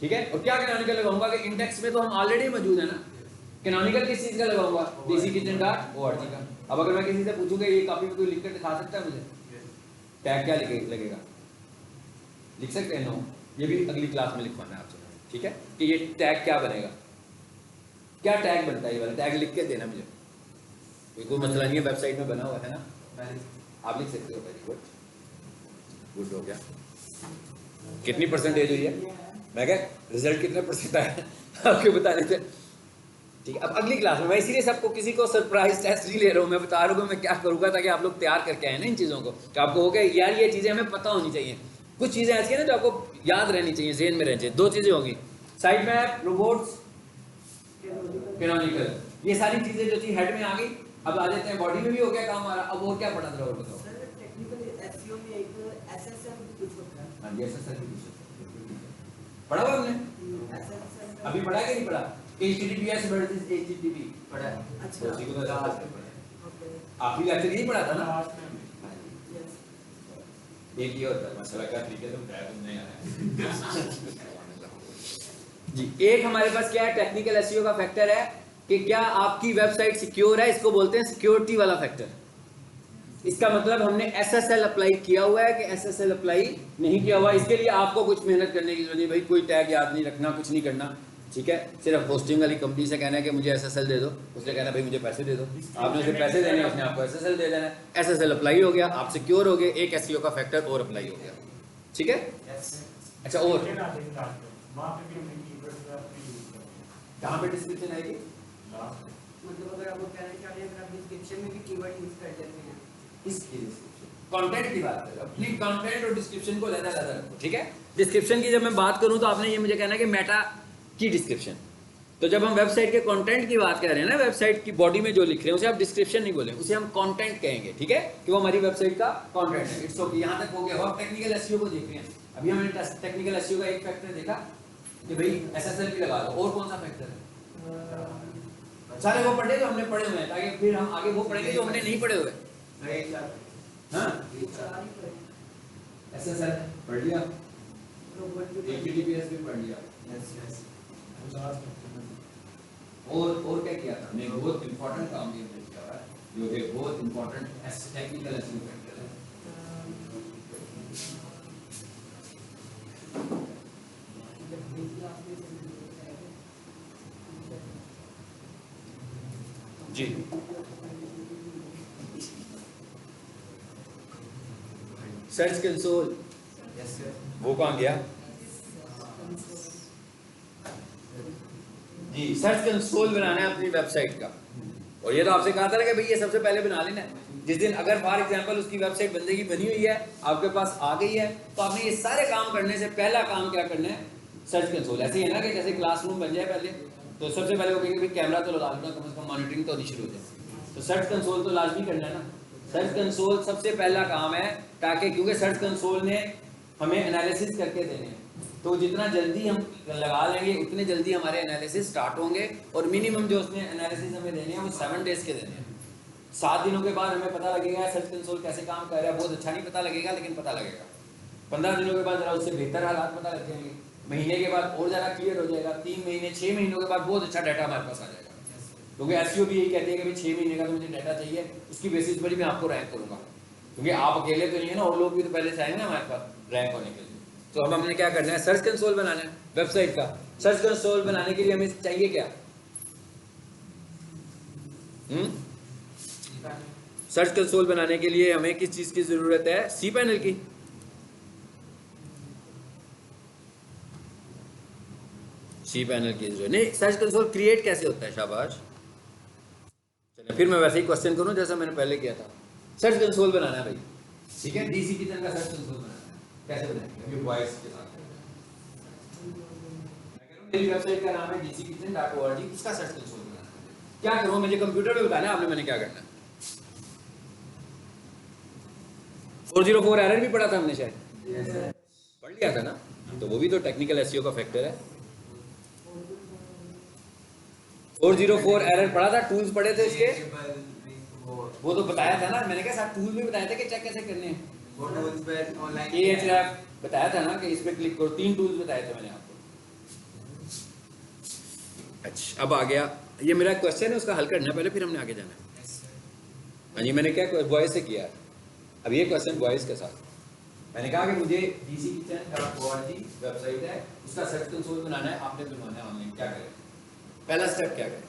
ठीक है। और क्या कैनोनिकल लगाऊंगा कि इंडेक्स में तो हम ऑलरेडी मौजूद है ना, कैनोनिकल किस चीज का लगाऊंगा, dcKitchen.org का। अब अगर मैं किसी से पूछूंगा ये कॉपी में कोई लिख कर दिखा सकता है मुझे, टैग क्या लगेगा, लिख सकते हैं? नो, ये भी अगली क्लास में लिखवाना है आपसे, ठीक है, कि ये टैग क्या बनेगा, क्या टैग बनता है, ये वाला टैग लिख के देना मुझे। कोई मसला नहीं है, वेबसाइट में बना हुआ है ना, आप लिख सकते हो। वेरी गुड, गुड हो गया। कितनी परसेंटेज हुई है, मैं क्या रिजल्ट कितने परसेंट आया आपको बता देते, ठीक है। अब अगली क्लास में मैं इसीलिए सबको किसी को सरप्राइज टेस्ट नहीं ले रहा हूँ, मैं बता रहा हूँ मैं क्या करूँगा ताकि आप लोग तैयार करके आए ना इन चीज़ों को, तो आपको हो गया यार ये चीज़ें हमें पता होनी चाहिए। कुछ चीज़ें ऐसी हैं ना जो आपको याद रहनी चाहिए, ज़हन में रहनी चाहिए। दो चीज़ें होंगी, साइड मैप, रोबोट्स, कैनोनिकल, ये सारी चीज़ें जो थी हेड में आ गई। अब आ जाते हैं बॉडी में भी हो गया काम हमारा। अब और क्या पढ़ा था और बताओ। सर टेक्निकल एसईओ में एक एसएसएल कुछ होता है। हाँ जी, एसएसएल भी पढ़ा हुआ हमने, एसएसएल अभी पढ़ा कि नहीं पढ़ा? HTTPS वर्सेस HTTP पढ़ा है। अच्छा। उसी को तो SSL पढ़ा है। ओके आखिरी लेक्चर यही पढ़ा था ना, यस एक ही होता है मसला का तरीके तुम क्या तुमने यार जी। एक हमारे पास क्या है, टेक्निकल एसईओ का फैक्टर है कि क्या आपकी वेबसाइट सिक्योर है, इसको बोलते हैं सिक्योरिटी वाला फैक्टर। इसका मतलब हमने एसएसएल अप्लाई किया हुआ है कि एसएसएल अप्लाई नहीं किया हुआ। इसके लिए आपको कुछ मेहनत करने की जरूरत नहीं भाई, कोई टैग याद नहीं रखना, कुछ नहीं करना, ठीक है। सिर्फ होस्टिंग वाली कंपनी से कहना है कि मुझे एसएसएल दे दो, उसने कहना भाई मुझे पैसे दे दो, आपने उसे पैसे देने हैं, उसने आपको एसएसएल दे देना है। एसएसएल अप्लाई हो गया, आप सिक्योर हो गए, एक एसईओ का फैक्टर और अप्लाई हो गया, ठीक है। अच्छा, और कहाँ पे डिस्क्रिप्शन आएगी? मतलब अगर आपको कहना चाहते हैं अगर आप डिस्क्रिप्शन में भी कीवर्ड यूज कर देते हैं, इसकी कंटेंट की बात करें, अपनी कंटेंट और डिस्क्रिप्शन को अलग अलग रखो, ठीक है। डिस्क्रिप्शन की जब मैं बात करूं तो आपने ये मुझे कहना है कि मेटा की डिस्क्रिप्शन। तो जब हम वेबसाइट के कंटेंट की बात कर रहे हैं ना, वेबसाइट की बॉडी में जो लिख रहे हैं उसे आप डिस्क्रिप्शन नहीं बोलें, उसे हम कंटेंट कहेंगे, ठीक है, कि वो हमारी वेबसाइट का कंटेंट है। इट्स ओके, यहाँ तक हो गया। अब टेक्निकल एसईओ को देख रहे हैं। अभी हमने टेक्निकल एसईओ का एक फैक्टर देखा कि भाई एसएसएल भी लगा दो, और कौन सा फैक्टर है? सारे वो पढ़े जो हमने पढ़े हुए हैं, ताकि फिर हम आगे वो पढ़ेंगे जो हमने नहीं पढ़े हुए। हाँ, एसएसएल पढ़ लिया, HTTPS भी पढ़ लिया, और क्या किया था हमने? बहुत इंपॉर्टेंट काम भी हमने किया है, जो कि बहुत इंपॉर्टेंट टेक्निकल एसईओ फैक्टर है। जी, सर्च कंसोल, वो कहाँ गया जी? सर्च कंसोल बनाना है अपनी वेबसाइट का, और ये तो आपसे कहा था ना कि भाई ये सबसे पहले बना लेना है। जिस दिन अगर फॉर एग्जांपल उसकी वेबसाइट बंदे की बनी हुई है, आपके पास आ गई है, तो आपने ये सारे काम करने से पहला काम क्या करना है? Search console. ऐसे ही है ना कि जैसे क्लासरूम बन जाए पहले, तो सबसे पहले वो कहेंगे भाई कैमरा तो लगा लो ना, कम से कम मॉनिटरिंग तो होनी शुरू हो जाए। तो सर्च कंसोल तो लाजमी करना है ना। सर्च कंसोल सबसे पहला काम है, ताकि क्योंकि सर्च कंसोल ने हमें एनालिसिस करके देने हैं, तो जितना जल्दी हम लगा लेंगे उतने जल्दी हमारे एनालिसिस स्टार्ट होंगे। और मिनिमम जो उसने एनालिसिस हमें देने हैं वो 7 डेज के देने हैं। 7 दिनों के बाद हमें पता लगेगा सर्च कंसोल कैसे काम कर रहा है। बहुत अच्छा नहीं पता लगेगा, लेकिन पता लगेगा। 15 दिनों के बाद जरा उससे बेहतर हालात पता लग जाएंगे। महीने के बाद और ज़्यादा क्लियर हो जाएगा। 3 महीने 6 महीनों के बाद बहुत अच्छा डाटा हमारे पास आ जाएगा। क्योंकि एसईओ भी यही कहती है कि भाई 6 महीने का तो मुझे डाटा चाहिए, उसकी बेसिस पर ही मैं आपको रैंक करूँगा। क्योंकि आप अकेले तो नहीं है ना, और लोग भी तो पहले से आएंगे ना हमारे पास रैंक होने के लिए। तो अब हमने क्या करना है? सर्च कंसोल बनाना है वेबसाइट का। सर्च कंसोल बनाने के लिए हमें चाहिए क्या? सर्च कंसोल बनाने के लिए हमें किस चीज की जरूरत है? सी पैनल की। सी पैनल की जरूरत नहीं। सर्च कंसोल क्रिएट कैसे होता है? शाबाश। चलिए फिर मैं वैसे ही क्वेश्चन करूं जैसा मैंने पहले किया था। सर्च कंसोल बनाना है भाई, ठीक है। डीसी किचन का सर्च कंसोल बनाना है। कैसे बनाएंगे? अभी वॉइस के साथ मेरी वेबसाइट का नाम है dcKitchen.org। इसका सर्च कंसोल बनाना है। क्या करूं? मुझे कंप्यूटर पे बताना है आपने, मैंने क्या करना है। 404 एरर भी पढ़ा था हमने, शायद पढ़ लिया था ना। तो वो भी तो टेक्निकल एसईओ का फैक्टर है। 404 एरर पढ़ा था, टूल्स पढ़े थे उसके। वो तो बताया था ना, मैंने कहा साथ टूल भी बताया था कि चेक कैसे करने हैं। वो टूल्स पर ऑनलाइन Ahref बताया था ना कि इस पे क्लिक करो, 3 टूल्स बताए थे मैंने आपको। अच्छा अब आ गया, ये मेरा क्वेश्चन है उसका हल करना है पहले, फिर हमने आगे जाना है। हाँ जी, मैंने क्या वॉइस से किया है, अब ये क्वेश्चन वॉइस के साथ। मैंने कहा कि मुझे dckitchen.org वेबसाइट है, उसका सर्च कंसोल बनाना है, आपने बनवाना है ऑनलाइन, क्या करें? पहला स्टेप क्या करें?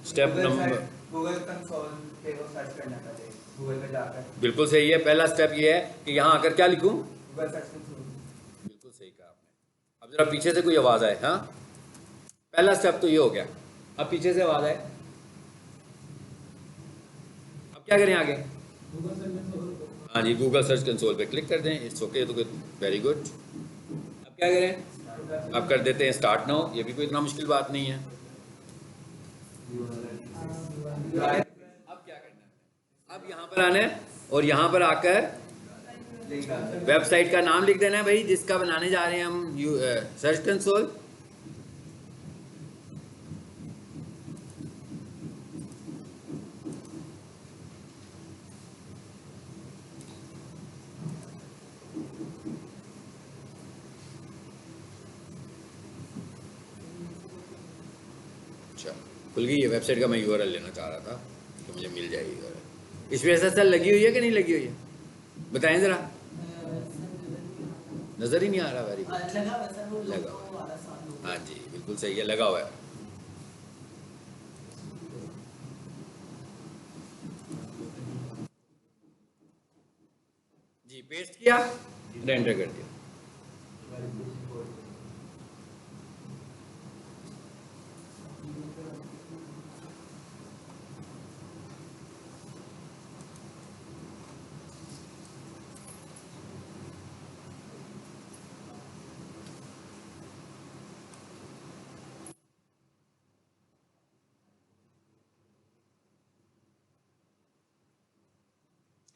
स्टेप नंबर गूगल कंसोल पे वो सर्च करना पड़ेगा, गूगल पे जाकर बिल्कुल सही है। पहला स्टेप ये है कि यहाँ आकर क्या लिखूं? Google search console. बिल्कुल सही कहा आपने। अब जरा पीछे से कोई आवाज आए। हाँ, पहला स्टेप तो ये हो गया। अब पीछे से आवाज आए, अब क्या करें आगे? हाँ जी, गूगल सर्च कंसोल पे क्लिक कर दें। इट्स ओके, तो वेरी गुड। अब क्या करें? अब कर देते हैं स्टार्ट नाउ, ये भी कोई इतना मुश्किल बात नहीं है। अब क्या करना है? अब यहाँ पर आना है और यहाँ पर आकर वेबसाइट का नाम लिख देना है भाई, जिसका बनाने जा रहे हैं हम सर्च कंसोल। अच्छा खुल गई ये वेबसाइट का, मैं यूआरएल लेना चाह रहा था कि मुझे मिल जाएगी यूआरएल। इसमें एसएसएल लगी हुई है कि नहीं लगी हुई है, बताएं जरा। नजर ही नहीं आ रहा। वेरी गुड, लगा वैसा वो लगा लोगो वाला साथ लोगो। हाँ जी बिल्कुल सही है, लगा हुआ है। जी पेस्ट किया, एंटर कर दिया।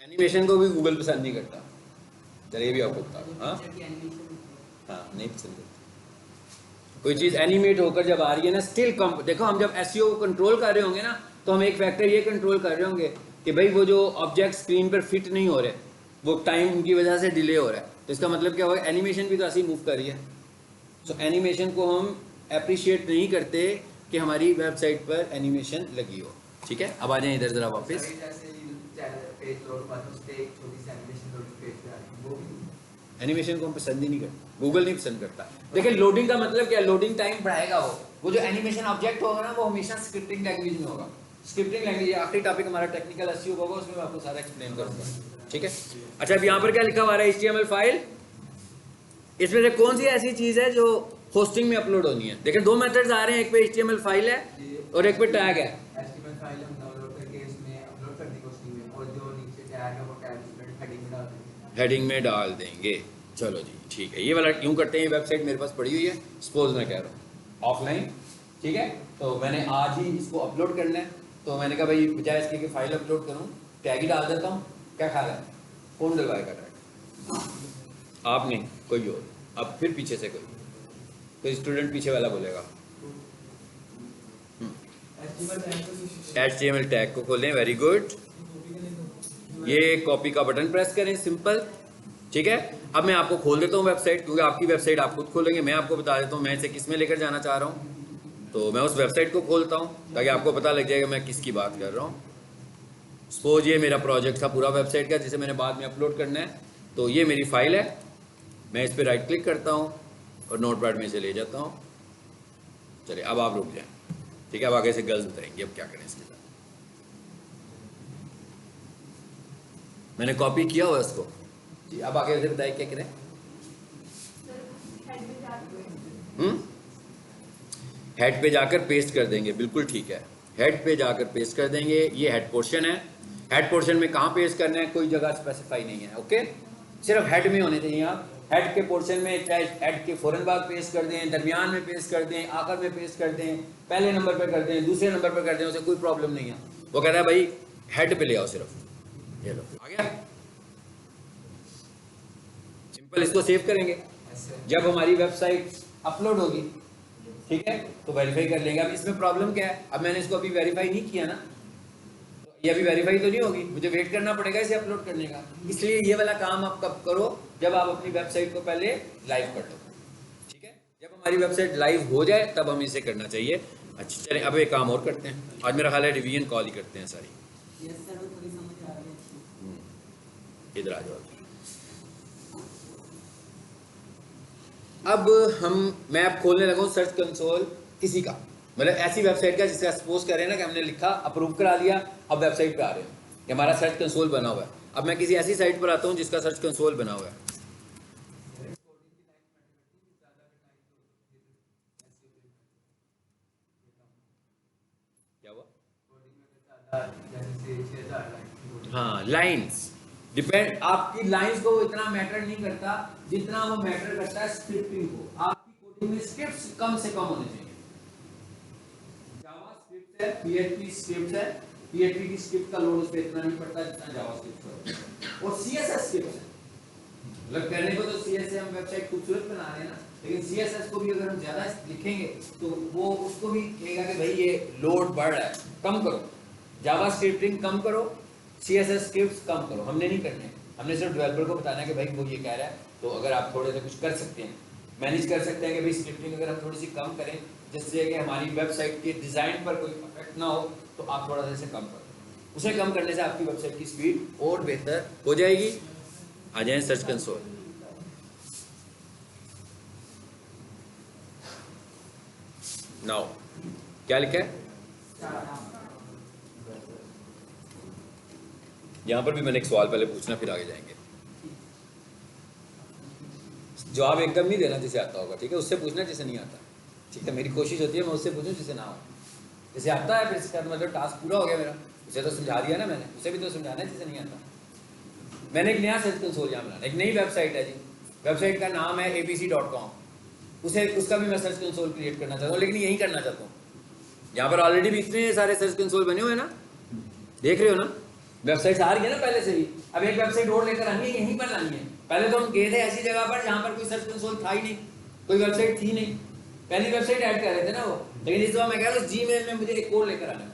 एनिमेशन को भी गूगल पसंद नहीं करता, चलिए भी आपको बता दूं। हाँ हाँ, नहीं पसंद करता। कोई चीज़ एनिमेट होकर जब आ रही है ना, स्टिल कम। देखो हम जब एसईओ को कंट्रोल कर रहे होंगे ना, तो हम एक फैक्टर ये कंट्रोल कर रहे होंगे कि भाई वो जो ऑब्जेक्ट स्क्रीन पर फिट नहीं हो रहे, वो टाइम उनकी वजह से डिले हो रहा है। तो इसका मतलब क्या होगा, एनिमेशन भी तो ऐसे ही मूव कर रही है। सो एनिमेशन को हम अप्रिशिएट नहीं करते कि हमारी वेबसाइट पर एनिमेशन लगी हो। ठीक है, अब आ जाए इधर ज़रा वापस। पेज लोड पर उससे एक छोटी सी एनिमेशन लोड पेज पे आती है, वो भी एनिमेशन को हम पसंद ही नहीं करते, गूगल नहीं पसंद करता। देखिए लोडिंग का मतलब क्या है, लोडिंग टाइम बढ़ाएगा वो जो एनिमेशन ऑब्जेक्ट होगा ना, वो हमेशा स्क्रिप्टिंग लैंग्वेज में होगा। स्क्रिप्टिंग लैंग्वेज आखिरी टॉपिक हमारा टेक्निकल एसईओ होगा, उसमें मैं आपको सारा एक्सप्लेन करूंगा। ठीक है, अच्छा अब यहाँ पर क्या लिखा हुआ है, HTML फाइल। इसमें से कौन सी ऐसी चीज है जो होस्टिंग में अपलोड होनी है? देखिए दो मेथड्स आ रहे हैं, एक पे HTML फाइल है और एक पे टैग है। HTML फाइल हम डाउनलोड करके इसमें अपलोड कर दी होस्टिंग में, और जो नीचे टैग है वो टैग हेडिंग में डाल देंगे। हेडिंग में डाल देंगे। चलो जी ठीक है, ये वाला यूँ करते हैं। ये वेबसाइट मेरे पास पड़ी हुई है, सपोज मैं कह रहा हूँ ऑफलाइन, ठीक है, तो मैंने आज ही इसको अपलोड करना है। तो मैंने कहा भाई बजाय इसके कि फाइल अपलोड करूँ, टैग ही डाल देता हूँ। क्या खा रहा है, कौन डलवाएगा टैग? आप नहीं, कोई और। अब फिर पीछे से कोई स्टूडेंट पीछे वाला बोलेगा। HTML टैग को खोलें, वेरी गुड। ये कॉपी का बटन प्रेस करें, सिंपल। ठीक है, अब मैं आपको खोल देता हूँ वेबसाइट, क्योंकि आपकी वेबसाइट आप खुद खोलेंगे। मैं आपको बता देता हूँ मैं इसे किस में लेकर जाना चाह रहा हूँ। तो मैं उस वेबसाइट को खोलता हूँ ताकि आपको पता लग जाएगा मैं किसकी बात कर रहा हूँ। सपोज ये मेरा प्रोजेक्ट था पूरा वेबसाइट का, जिसे मैंने बाद में अपलोड करना है। तो ये मेरी फाइल है, मैं इस पर राइट क्लिक करता हूँ और नोटपैड में से ले जाता हूँ। चलिए अब आप रुक जाएं, ठीक है। अब आगे से गर्ल्स बताएंगे अब क्या करें इसके साथ। मैंने कॉपी किया हुआ इसको जी, अब आगे से बताइए क्या करें। हेड पे जाकर पेस्ट कर देंगे, बिल्कुल ठीक है। हेड पे जाकर पेस्ट कर देंगे। ये हेड पोर्शन है। हेड पोर्शन में कहाँ पेस्ट करना है कोई जगह स्पेसिफाई नहीं है, ओके। सिर्फ हेड में होने चाहिए। आप हेड के पोर्शन में चाहे हेड के फौरन बाद पेस्ट कर दें, दरमियान में पेस्ट कर दें, आखिर में पेस्ट कर दें, पहले नंबर पर कर दें, दूसरे नंबर पर कर दें, उसे कोई प्रॉब्लम नहीं है। वो कहता है भाई हेड पे ले आओ सिर्फ। ये लो आ गया, सिंपल। इसको सेव करेंगे जब हमारी वेबसाइट अपलोड होगी। ठीक है, तो वेरीफाई कर लेंगे। अब इसमें प्रॉब्लम क्या है, अब मैंने इसको अभी वेरीफाई नहीं किया ना, तो ये अभी वेरीफाई तो नहीं होगी, मुझे वेट करना पड़ेगा इसे अपलोड करने का। इसलिए ये वाला काम आप कब करो, जब आप अपनी वेबसाइट को पहले लाइव कर लो। ठीक है, जब हमारी वेबसाइट लाइव हो जाए तब हमें इसे करना चाहिए। अच्छा चलें, अब एक काम और करते हैं, आज मेरा ख्याल है रिवीजन कॉल ही करते हैं सारी। यस सर, वो थोड़ी समझ आ रही है। इधर आ जाओ। अब मैं अब खोलने लगा हूँ सर्च कंसोल किसी का, मतलब ऐसी वेबसाइट का जिसका सपोज कर रहे हैं ना कि हमने लिखा, अप्रूव करा लिया, अब वेबसाइट पे आ रहे हैं कि हमारा सर्च कंसोल बना हुआ है। अब मैं किसी ऐसी साइट पर आता हूँ जिसका सर्च कंसोल बना हुआ है। क्या हुआ? जैसे 6000 लाइन। हाँ, लाइंस डिपेंड, आपकी लाइंस को इतना मैटर नहीं करता जितना वो मैटर करता है स्क्रिप्टिंग को। आपकी कोडिंग में स्क्रिप्ट्स कम से कम होने चाहिए। जावा स्क्रिप्ट है, पीएचपी स्क्रिप्ट है, पीएचपी की स्क्रिप्ट का लोड उस पे इतना नहीं पड़ता जितना जावा स्क्रिप्ट का। और सीएसएस स्क्रिप्ट है, मतलब कहने को तो सीएसएस से हम वेबसाइट खूबसूरत बना रहे हैं ना, लेकिन सीएसएस को भी अगर हम ज्यादा लिखेंगे तो वो उसको भी कहेगा कि भाई ये लोड बढ़ रहा है, कम करो। जावा स्क्रिप्टिंग कम करो, सीएसएस स्क्रिप्ट्स कम करो। हमने नहीं करने, हमने सिर्फ डेवलपर को बताना है कि भाई वो ये कह रहा है, तो अगर आप थोड़े से कुछ कर सकते हैं, मैनेज कर सकते हैं कि भाई स्क्रिप्टिंग अगर हम थोड़ी सी कम करें जिससे कि हमारी वेबसाइट के डिज़ाइन पर कोई इफेक्ट ना हो, तो आप थोड़ा सा इसे कम करो। उसे कम करने से आपकी वेबसाइट की स्पीड और बेहतर हो जाएगी। आ जाए सर्च कंसोल। नाउ क्या लिखा है यहाँ पर भी? मैंने एक सवाल पहले पूछना फिर आगे जाएंगे। जवाब एकदम नहीं देना जिसे आता होगा, ठीक है, उससे पूछना जिसे नहीं आता। ठीक है, मेरी कोशिश होती है मैं उससे पूछूं जिसे ना हो। जिसे आता है फिर इसका मतलब टास्क पूरा हो गया मेरा, उसे तो समझा दिया ना मैंने, उसे भी तो समझाना है जिसे नहीं आता। मैंने एक नया सर्च कंसोल यहाँ बनाना, एक नई वेबसाइट है जी, वेबसाइट का नाम है abc.com। उसका भी मैं सर्च कंसोल क्रिएट करना चाहता हूँ, लेकिन यही करना चाहता हूँ। यहाँ पर ऑलरेडी भी इतने सारे सर्च कंसोल बने हुए हैं ना, देख रहे हो ना, वेबसाइट आ रही है ना पहले से ही। अब एक वेबसाइट और लेकर आनी है, यहीं पर लानी है। पहले तो हम गए थे ऐसी जगह पर जहाँ पर कोई सर्च कंसोल था ही नहीं, कोई वेबसाइट थी नहीं, पहली वेबसाइट ऐड कर रहे थे ना वो। लेकिन इस बार मैं कह रहा हूँ जीमेल में मुझे एक और लेकर आना है।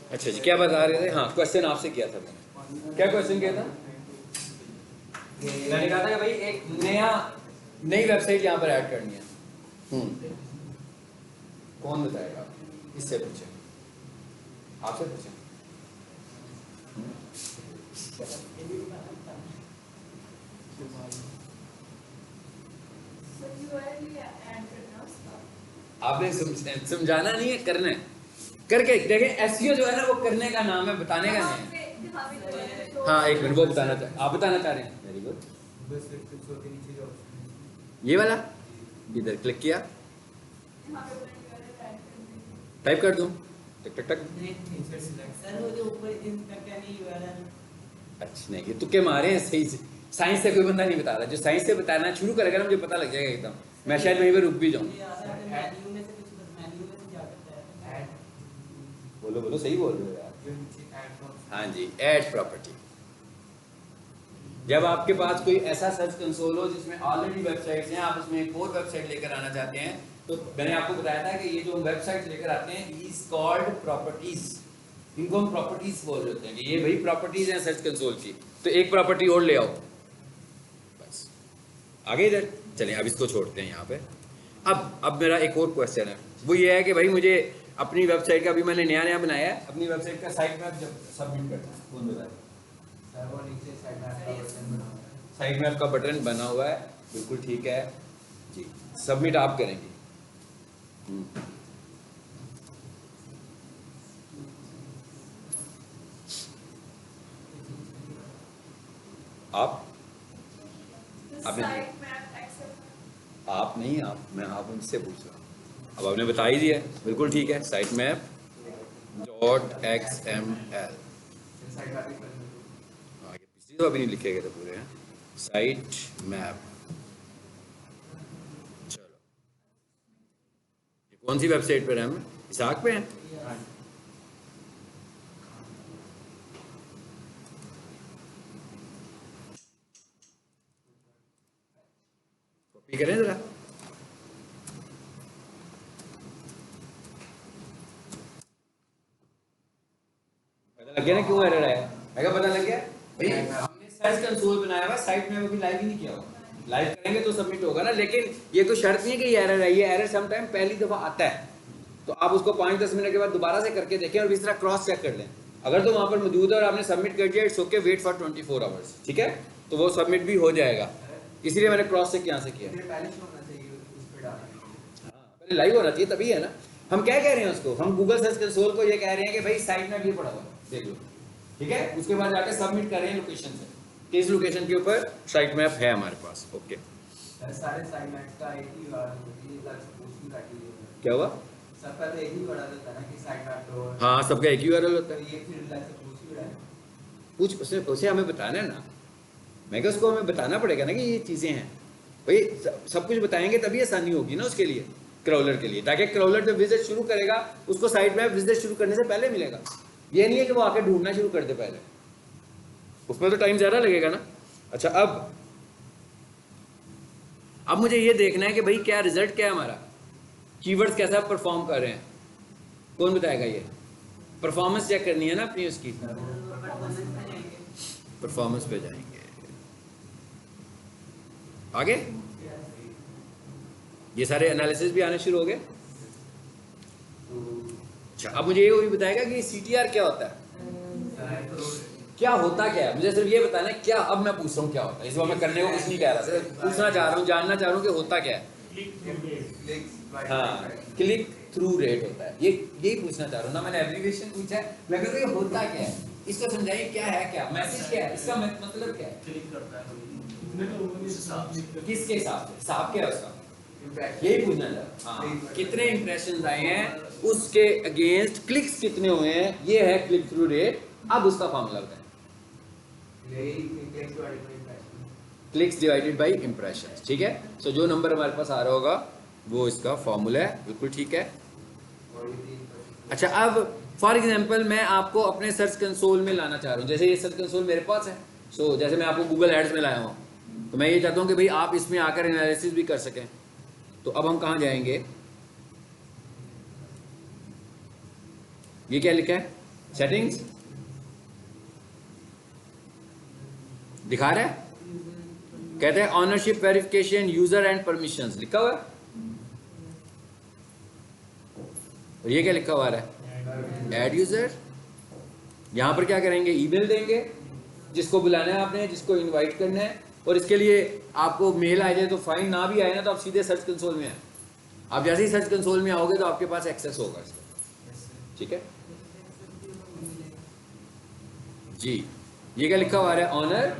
अच्छा जी, क्या बता रहे थे? हाँ, क्वेश्चन आपसे किया था मैंने। क्या क्वेश्चन किया था? मैंने कहा था कि भाई एक नई वेबसाइट यहाँ पर ऐड करनी है। कौन बताएगा? इससे पूछे, आपसे पूछे। आपने समझाना नहीं है, करना है। करके देखें, एसईओ जो है ना वो करने का नाम है, बताने का नहीं है। हाँ एक मिनट, वो बताना चाह, आप बताना चाह रहे हैं। Very good. ये वाला इधर क्लिक किया, टाइप कर दूं, टक टक टक। सर वो जो ऊपर इंस्पेक्ट यानी यूआरएल अच्छा नहीं, ये तुक्के मारे हैं सही से। साइंस से कोई बंदा नहीं बता रहा, जो साइंस से बताना शुरू करेगा ना मुझे पता लग जाएगा एकदम, मैं शायद वहीं पे रुक भी जाऊँ। मुझे याद है आपने मेन्यू में से कुछ मेन्यू में से क्या करता है? ऐड बोलो बोलो, सही बोल रहे हो यार। जो नीचे ऐड बॉक्स हाँ जी, ऐड प्रॉपर्टी। जब आपके पास कोई ऐसा सर्च कंसोल हो जिसमें ऑलरेडी वेबसाइट्स हैं, आप उसमें एक और वेबसाइट लेकर आना चाहते हैं, तो मैंने आपको बताया था कि ये जो हम वेबसाइट लेकर आते हैं इज कॉल्ड प्रॉपर्टीज। इनको हम प्रॉपर्टीज बोल रहे होते हैं कि ये भाई प्रॉपर्टीज हैं सर्च कंसोल की, तो एक प्रॉपर्टी और ले आओ बस। आगे इधर चलें, अब इसको छोड़ते हैं यहाँ पे। अब मेरा एक और क्वेश्चन है, वो ये है कि भाई मुझे अपनी वेबसाइट का, अभी मैंने नया नया है, अपनी वेबसाइट का साइट मैप जब सबमिट करना है, कौन बताए? सर वो नीचे साइड में आपका बटन बना हुआ है। साइट मैप का बटन बना हुआ है, बिल्कुल ठीक है जी। सबमिट आप करेंगे। आप आपने साइट मैप एक्सेप्ट आप नहीं, आप उनसे पूछ रहा हूँ। अब आपने बता ही दिया, बिल्कुल ठीक है। साइट मैप .xml, साइड वाली पर हाँ ये पिछली तो अभी नहीं लिखे गए थे पूरे हैं। साइट मैप, चलो ये कौन सी वेबसाइट पर है? हम इसाक पे हैं। कॉपी करें जरा। पता लग गया ना क्यों एरर आया? मैं कहा पता लग गया भाई, हमने सर्च कंसोल बनाया हुआ, साइट में अभी लाइव ही नहीं किया हुआ। लाइव करेंगे तो सबमिट होगा ना, लेकिन ये कोई शर्त नहीं है कि ये एरर है। ये एरर सम टाइम पहली दफा आता है, तो आप उसको 5-10 मिनट के बाद दोबारा से करके देखें और इस तरह क्रॉस चेक कर लें। अगर तो वहां पर मौजूद है और आपने सबमिट कर दिया, it's okay, wait for 24 hours, ठीक है? तो वो सबमिट भी हो जाएगा, इसीलिए मैंने क्रॉस चेक यहाँ से किया। फिर पहले शो होना चाहिए उस पे डालना। हाँ, पहले लाइव होना चाहिए तभी है ना। हम क्या कह रहे हैं उसको, हम गूगल सर्च कंसोल को ये कह रहे हैं कि भाई साइट में ये पड़ा हुआ है, देख लो, ठीक है? उसके बाद जाके सबमिट कर रहे हैं लोकेशन से कि इस लोकेशन के ऊपर साइट मैप है हमारे पास। ओके, सर सारे साइड मैप्स का एक ही URL होती है, लक्ष्य पोस्ट क्राइटेरिया। क्या हुआ? सब का तो एक ही URL होता है ना कि साइड मैप तो। हाँ, सबका एक ही URL होता तो है। ये फिर लक्ष्य पोस्ट भी है। कुछ उसे हमें बताना है ना, मैं क्या उसको हमें बताना पड़ेगा ना कि ये चीज़ें हैं भाई। सब कुछ बताएंगे तभी आसानी होगी ना उसके लिए, क्रॉलर के लिए, ताकि क्रॉलर जब विजिट शुरू करेगा उसको साइट मैप विजिट शुरू करने से पहले मिलेगा। ये नहीं है कि वो आके ढूंढना शुरू कर दे पहले, उसमें तो टाइम ज़्यादा लगेगा ना। अच्छा, अब मुझे ये देखना है कि भाई क्या रिजल्ट क्या है हमारा, कीवर्ड्स कैसा परफॉर्म कर रहे हैं। कौन बताएगा? ये परफॉर्मेंस चेक करनी है ना अपनी उसकी। परफॉर्मेंस पे जाएंगे, आगे ये सारे एनालिसिस भी आने शुरू हो गए। अच्छा, अब मुझे ये भी बताएगा कि CTR क्या होता है, क्या होता क्या है, मुझे सिर्फ ये बताना है क्या। अब मैं पूछ रहा हूँ क्या होता है, इस बार मैं करने को कुछ नहीं कह रहा, सिर्फ पूछना चाह रहा हूँ, जानना चाह रहा हूँ कि होता क्या है। हाँ, क्लिक थ्रू रेट होता है, ये यही पूछना चाह रहा हूँ ना। मैंने एब्रीविएशन पूछा है, मैं कहता हूँ ये होता क्या है, इसको समझाइए क्या है, क्या मैसेज क्या है, इसका मतलब क्या है, किसके हिसाब से, हिसाब क्या है उसका, यही पूछना चाह रहा हूँ। हाँ, कितने इंप्रेशन आए हैं, उसके अगेंस्ट क्लिक्स कितने हुए हैं, ये है क्लिक थ्रू रेट। अब उसका फॉर्मूला बताएं। क्लिक्स डिवाइडेड बाई इम्प्रेशन, ठीक है? सो जो नंबर हमारे पास आ रहा होगा वो इसका फॉर्मूला है, बिल्कुल ठीक है। अच्छा, अब फॉर एग्जांपल मैं आपको अपने सर्च कंसोल में लाना चाह रहा हूँ, जैसे ये सर्च कंसोल मेरे पास है। सो जैसे मैं आपको गूगल एड्स में लाया हूँ, तो मैं ये चाहता हूँ कि भाई आप इसमें आकर एनालिसिस भी कर सकें। तो अब हम कहाँ जाएंगे? ये क्या लिखा है? सेटिंग्स दिखा रहा है, कहते हैं ownership verification user and permissions लिखा हुआ है। और ये क्या लिखा हुआ है? Add user. यहां पर क्या करेंगे? ईमेल देंगे, जिसको बुलाना है आपने, जिसको इनवाइट करना है। और इसके लिए आपको मेल आ जाए तो फाइन, ना भी आए ना तो आप सीधे सर्च कंसोल में आए। आप जैसे ही सर्च कंसोल में आओगे तो आपके पास एक्सेस होगा इसका, ठीक है जी। ये क्या लिखा हुआ है? ऑनर।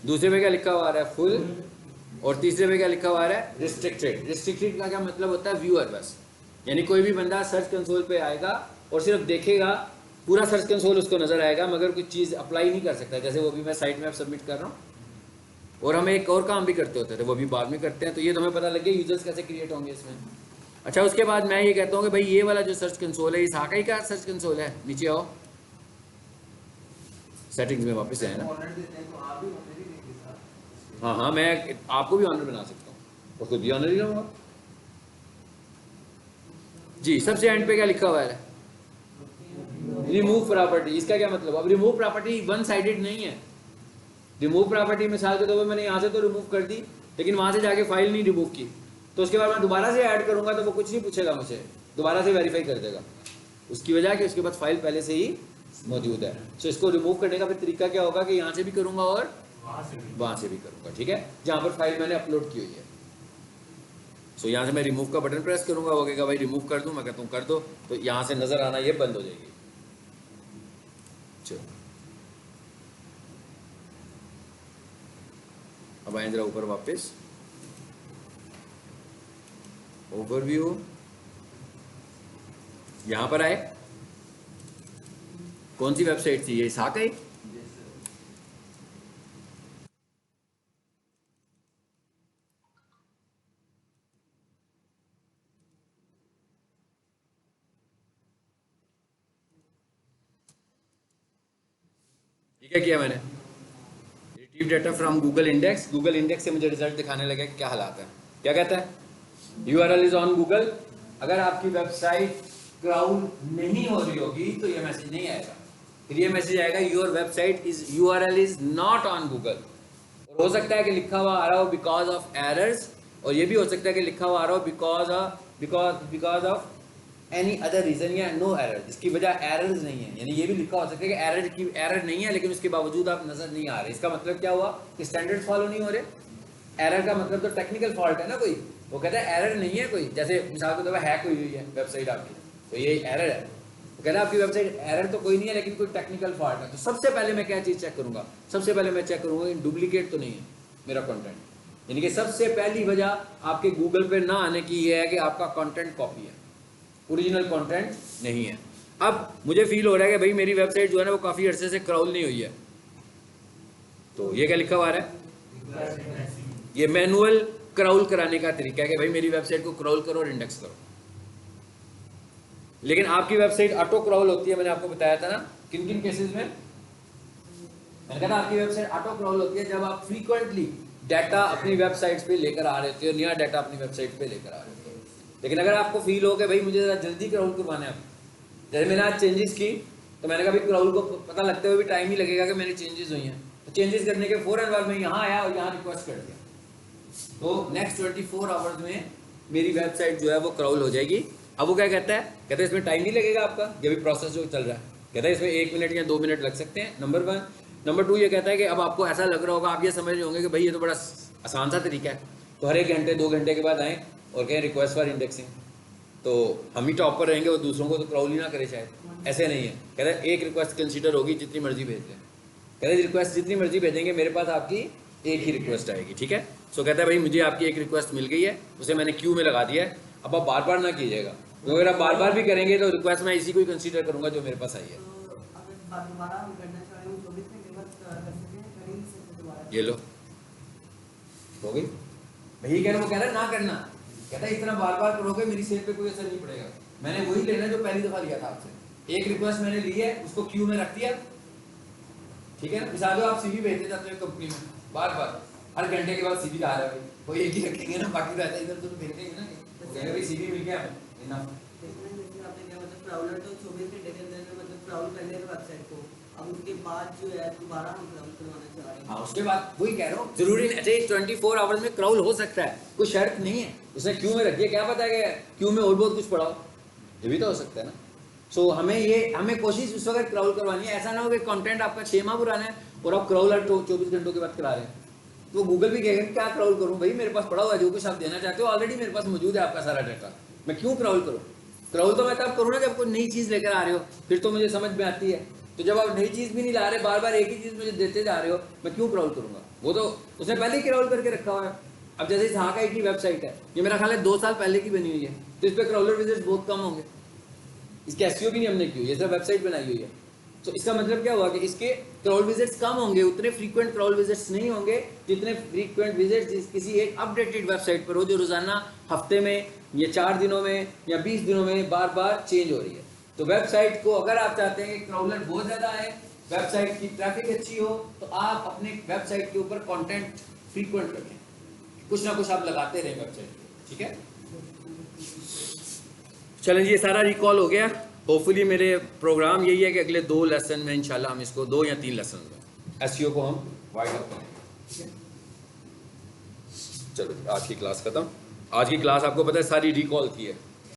दूसरे पे क्या लिखा हुआ है? फुल। और तीसरे पे क्या लिखा हुआ है? रिस्ट्रिक्टेड। रिस्ट्रिक्टेड का क्या मतलब होता है? व्यूअर बस, यानी कोई भी बंदा सर्च कंसोल पे आएगा और सिर्फ देखेगा पूरा सर्च कंसोल उसको नज़र आएगा, मगर कुछ चीज़ अप्लाई नहीं कर सकता। जैसे वो भी मैं साइट मैप सबमिट कर रहा हूँ, और हम एक और काम भी करते होते थे, वो भी बाद में करते हैं। तो ये तो हमें पता लग गया यूजर्स कैसे क्रिएट होंगे इसमें। अच्छा, उसके बाद मैं ये कहता हूँ कि भाई ये वाला जो सर्च कंसोल है, ये साकाई का सर्च कंसोल है। नीचे आओ, सेटिंग्स में वापस आए ना। ऑनर देते हैं तो आप भी ऑनर ही देंगे साथ। हाँ हाँ, मैं आपको भी ऑनर बना सकता हूँ और खुद भी ऑनर ही रहूँगा जी। सबसे एंड पे क्या लिखा हुआ है? Remove property. इसका क्या मतलब? अब रिमूव प्रॉपर्टी वन साइडेड नहीं है। रिमूव प्रॉपर्टी मिसाल के तौर पर मैंने यहाँ से तो रिमूव कर दी, लेकिन वहाँ से जाके फाइल नहीं रिमूव की, तो उसके बाद मैं दोबारा से ऐड करूँगा तो वो कुछ नहीं पूछेगा मुझे, दोबारा से वेरीफाई कर देगा। उसकी वजह कि उसके पास फाइल पहले से ही मौजूद है। सो इसको रिमूव करने का फिर तरीका क्या होगा कि यहाँ से भी करूँगा और वहाँ से भी करूँगा, ठीक है, जहाँ पर फाइल मैंने अपलोड की हुई है। सो यहाँ से मैं रिमूव का बटन प्रेस करूँगा, वो कहेगा भाई रिमूव कर दूँ, मैं कहता हूँ कर दो, तो यहाँ से नज़र आना ये बंद हो जाएगी। चलो अब आए जरा ऊपर वापस, ओवरव्यू, यहाँ पर आए। कौन सी वेबसाइट थी ये? साकाई। क्या किया मैंने? Retrieve data from Google index. Google index से मुझे रिजल्ट दिखाने लगे क्या हालात है। क्या कहता है? URL is on Google. अगर आपकी वेबसाइट क्राउल नहीं हो रही होगी तो ये मैसेज नहीं आएगा, फिर ये मैसेज आएगा your website is URL is not on Google. और हो सकता है कि लिखा हुआ आ रहा हो बिकॉज ऑफ एरर्स, और ये भी हो सकता है कि लिखा हुआ आ रहा हो because of any other reason या नो एरर, जिसकी वजह एरर्स नहीं है। यानी ये भी लिखा हो सकता है कि एरर नहीं है, लेकिन उसके बावजूद आप नजर नहीं आ रहे। इसका मतलब क्या हुआ कि स्टैंडर्ड्स फॉलो नहीं हो रहे। एरर का मतलब तो टेक्निकल फॉल्ट है ना कोई। वो कहता है एरर नहीं है कोई, जैसे मिसाल के तौर पर हैक हुई हुई है वेबसाइट आपकी, तो ये एरर है। वो कहता है आपकी वेबसाइट एरर तो कोई नहीं है, लेकिन कोई टेक्निकल फॉल्ट है। तो सबसे पहले मैं क्या चीज़ चेक करूंगा? सबसे पहले मैं चेक करूंगा कि डुप्लीकेट तो नहीं है मेरा कंटेंट। यानी कि सबसे पहली वजह आपके गूगल पे ना आने की ये है कि आपका कंटेंट कॉपी है, ओरिजिनल कंटेंट नहीं है। अब मुझे फील हो रहा है कि भाई मेरी वेबसाइट जो है ना वो काफ़ी अरसे से क्राउल नहीं हुई है, तो ये क्या लिखा हुआ है? ये मैनुअल क्राउल कराने का तरीका है कि भाई मेरी वेबसाइट को क्राउल करो और इंडेक्स करो। लेकिन आपकी वेबसाइट ऑटो क्राउल होती है, मैंने आपको बताया था ना किन किन केसेस में। मैंने कहा था आपकी वेबसाइट ऑटो क्राउल होती है जब आप फ्रीक्वेंटली डाटा अपनी वेबसाइट पे लेकर आ रहे थे, नया डाटा अपनी वेबसाइट पे लेकर आ रहे थे। लेकिन अगर आपको फील हो कि भाई मुझे ज़रा जल्दी क्राउल करवाना है, जैसे मैंने आज चेंजेस की, तो मैंने कहा भाई क्राउल को पता लगते हुए भी टाइम ही लगेगा कि मेरी चेंजेस हुई हैं, तो चेंजेस करने के फ़ौरन बाद मैं यहाँ आया और यहाँ रिक्वेस्ट कर दिया, तो नेक्स्ट 24 आवर्स में मेरी वेबसाइट जो है वो क्राउल हो जाएगी। अब वो क्या कहता है इसमें टाइम नहीं लगेगा आपका, ये भी प्रोसेस जो चल रहा है। कहता है इसमें 1 मिनट या 2 मिनट लग सकते हैं, नंबर 1। नंबर 2 ये कहता है कि अब आपको ऐसा लग रहा होगा, आप ये समझ रहे होंगे कि भाई ये तो बड़ा आसान सा तरीका है, तो हर 1 घंटे 2 घंटे के बाद आएँ और कहें रिक्वेस्ट फॉर इंडेक्सिंग, तो हम ही टॉप पर रहेंगे और दूसरों को तो क्राउल ही ना करे शायद। ऐसे नहीं है। कहता है एक रिक्वेस्ट कंसीडर होगी, जितनी मर्जी भेज दें। कहते हैं रिक्वेस्ट जितनी मर्जी भेजेंगे मेरे पास आपकी एक ही रिक्वेस्ट आएगी, ठीक है। सो कहता है भाई मुझे आपकी एक रिक्वेस्ट मिल गई है, उसे मैंने क्यू में लगा दिया है, अब आप बार बार ना कीजिएगा, तो अगर आप बार बार भी करेंगे तो रिक्वेस्ट मैं इसी को ही कंसीडर करूंगा जो मेरे पास आई है। तो अगर दोबारा हम करना चाहें तो 24 घंटे बाद कर सकते हैं, कर ही नहीं सकते दोबारा। ये लो हो गई। भाई कह रहा वो कह रहा है ना करना, कहता है इतना बार बार करोगे मेरी सेहत पे कोई असर नहीं पड़ेगा। मैंने वही लेना जो पहली दफा लिया था आपसे, एक रिक्वेस्ट मैंने ली है, उसको क्यू में रख दिया, ठीक है ना। मिसाल दो आप सीवी भेजते जाते हैं कंपनी में, बार बार हर घंटे के बाद सीवी आ रहा है, कोई एक ही रखेंगे ना, बाकी रहता है इधर तो भेजेंगे ना, कहेंगे भाई सीवी मिल गया इनफ। इसमें जैसे आपने क्या मतलब क्राउलर तो 24 घंटे के अंदर में मतलब क्राउल कर लेगा वेबसाइट को, अब उसके बाद जो है दोबारा हम क्राउल करवाना चाह रहे हैं। हाँ उसके बाद वही कह रहा हूँ, जरूरी नहीं अच्छा 24 आवर्स में क्राउल हो सकता है, कोई शर्त नहीं है। उसने क्यू में रख दिया, क्या पता है कि क्यू में और बहुत कुछ पड़ा हो, ये भी तो हो सकता है ना। सो हमें कोशिश उस वक्त क्राउल करवानी है। ऐसा ना हो कि कंटेंट आपका 6 माह पुराना है और आप क्राउल 24 घंटों के बाद करा रहे हैं, तो गूगल भी कहेगा क्या क्राउल करूँ भाई, मेरे पास पड़ा हुआ है, जो कुछ आप देना चाहते हो ऑलरेडी मेरे पास मौजूद है आपका सारा डाटा, मैं क्यों क्राउल करूँ। क्राउल तो मैं तब करूँ ना जब कोई नई चीज़ लेकर आ रहे हो, फिर तो मुझे समझ में आती है। तो जब आप नई चीज़ भी नहीं ला रहे, बार बार एक ही चीज़ मुझे देते जा रहे हो, मैं क्यों क्राउल करूँगा। वो तो उसने पहले ही क्राउल करके रखा हुआ है। अब जैसे इस हाकाई की वेबसाइट है, ये मेरा ख्याल है 2 साल पहले की बनी हुई है, तो इस पर क्राउलर विजिट्स बहुत कम होंगे, इसके एसईओ भी नहीं हमने की हुई, ये सिर्फ वेबसाइट बनाई हुई है। तो इसका मतलब क्या हुआ कि इसके क्रॉल विजिट्स कम होंगे, उतने फ्रीक्वेंट क्रॉल विजिट्स नहीं होंगे जितने फ्रीक्वेंट विजिट्स किसी एक अपडेटेड वेबसाइट पर हो जो रोजाना, हफ्ते में या 4 दिनों में या 20 दिनों में बार बार चेंज हो रही है। तो वेबसाइट को अगर आप चाहते हैं कि क्राउलर बहुत ज़्यादा है, वेबसाइट की ट्रैफिक अच्छी हो, तो आप अपने वेबसाइट के ऊपर कंटेंट फ्रीक्वेंट रखें, कुछ ना कुछ आप लगाते रहें वेबसाइट पे, ठीक है। चलें जी, ये सारा रिकॉल हो गया। होपफुली मेरे प्रोग्राम यही है कि अगले 2 लेसन में इंशाल्लाह हम इसको 2 या 3 लेसन में एसईओ को हम वाइड अप करेंगे। चलो आज की क्लास खत्म। आज की क्लास आपको पता है सारी रिकॉल की है।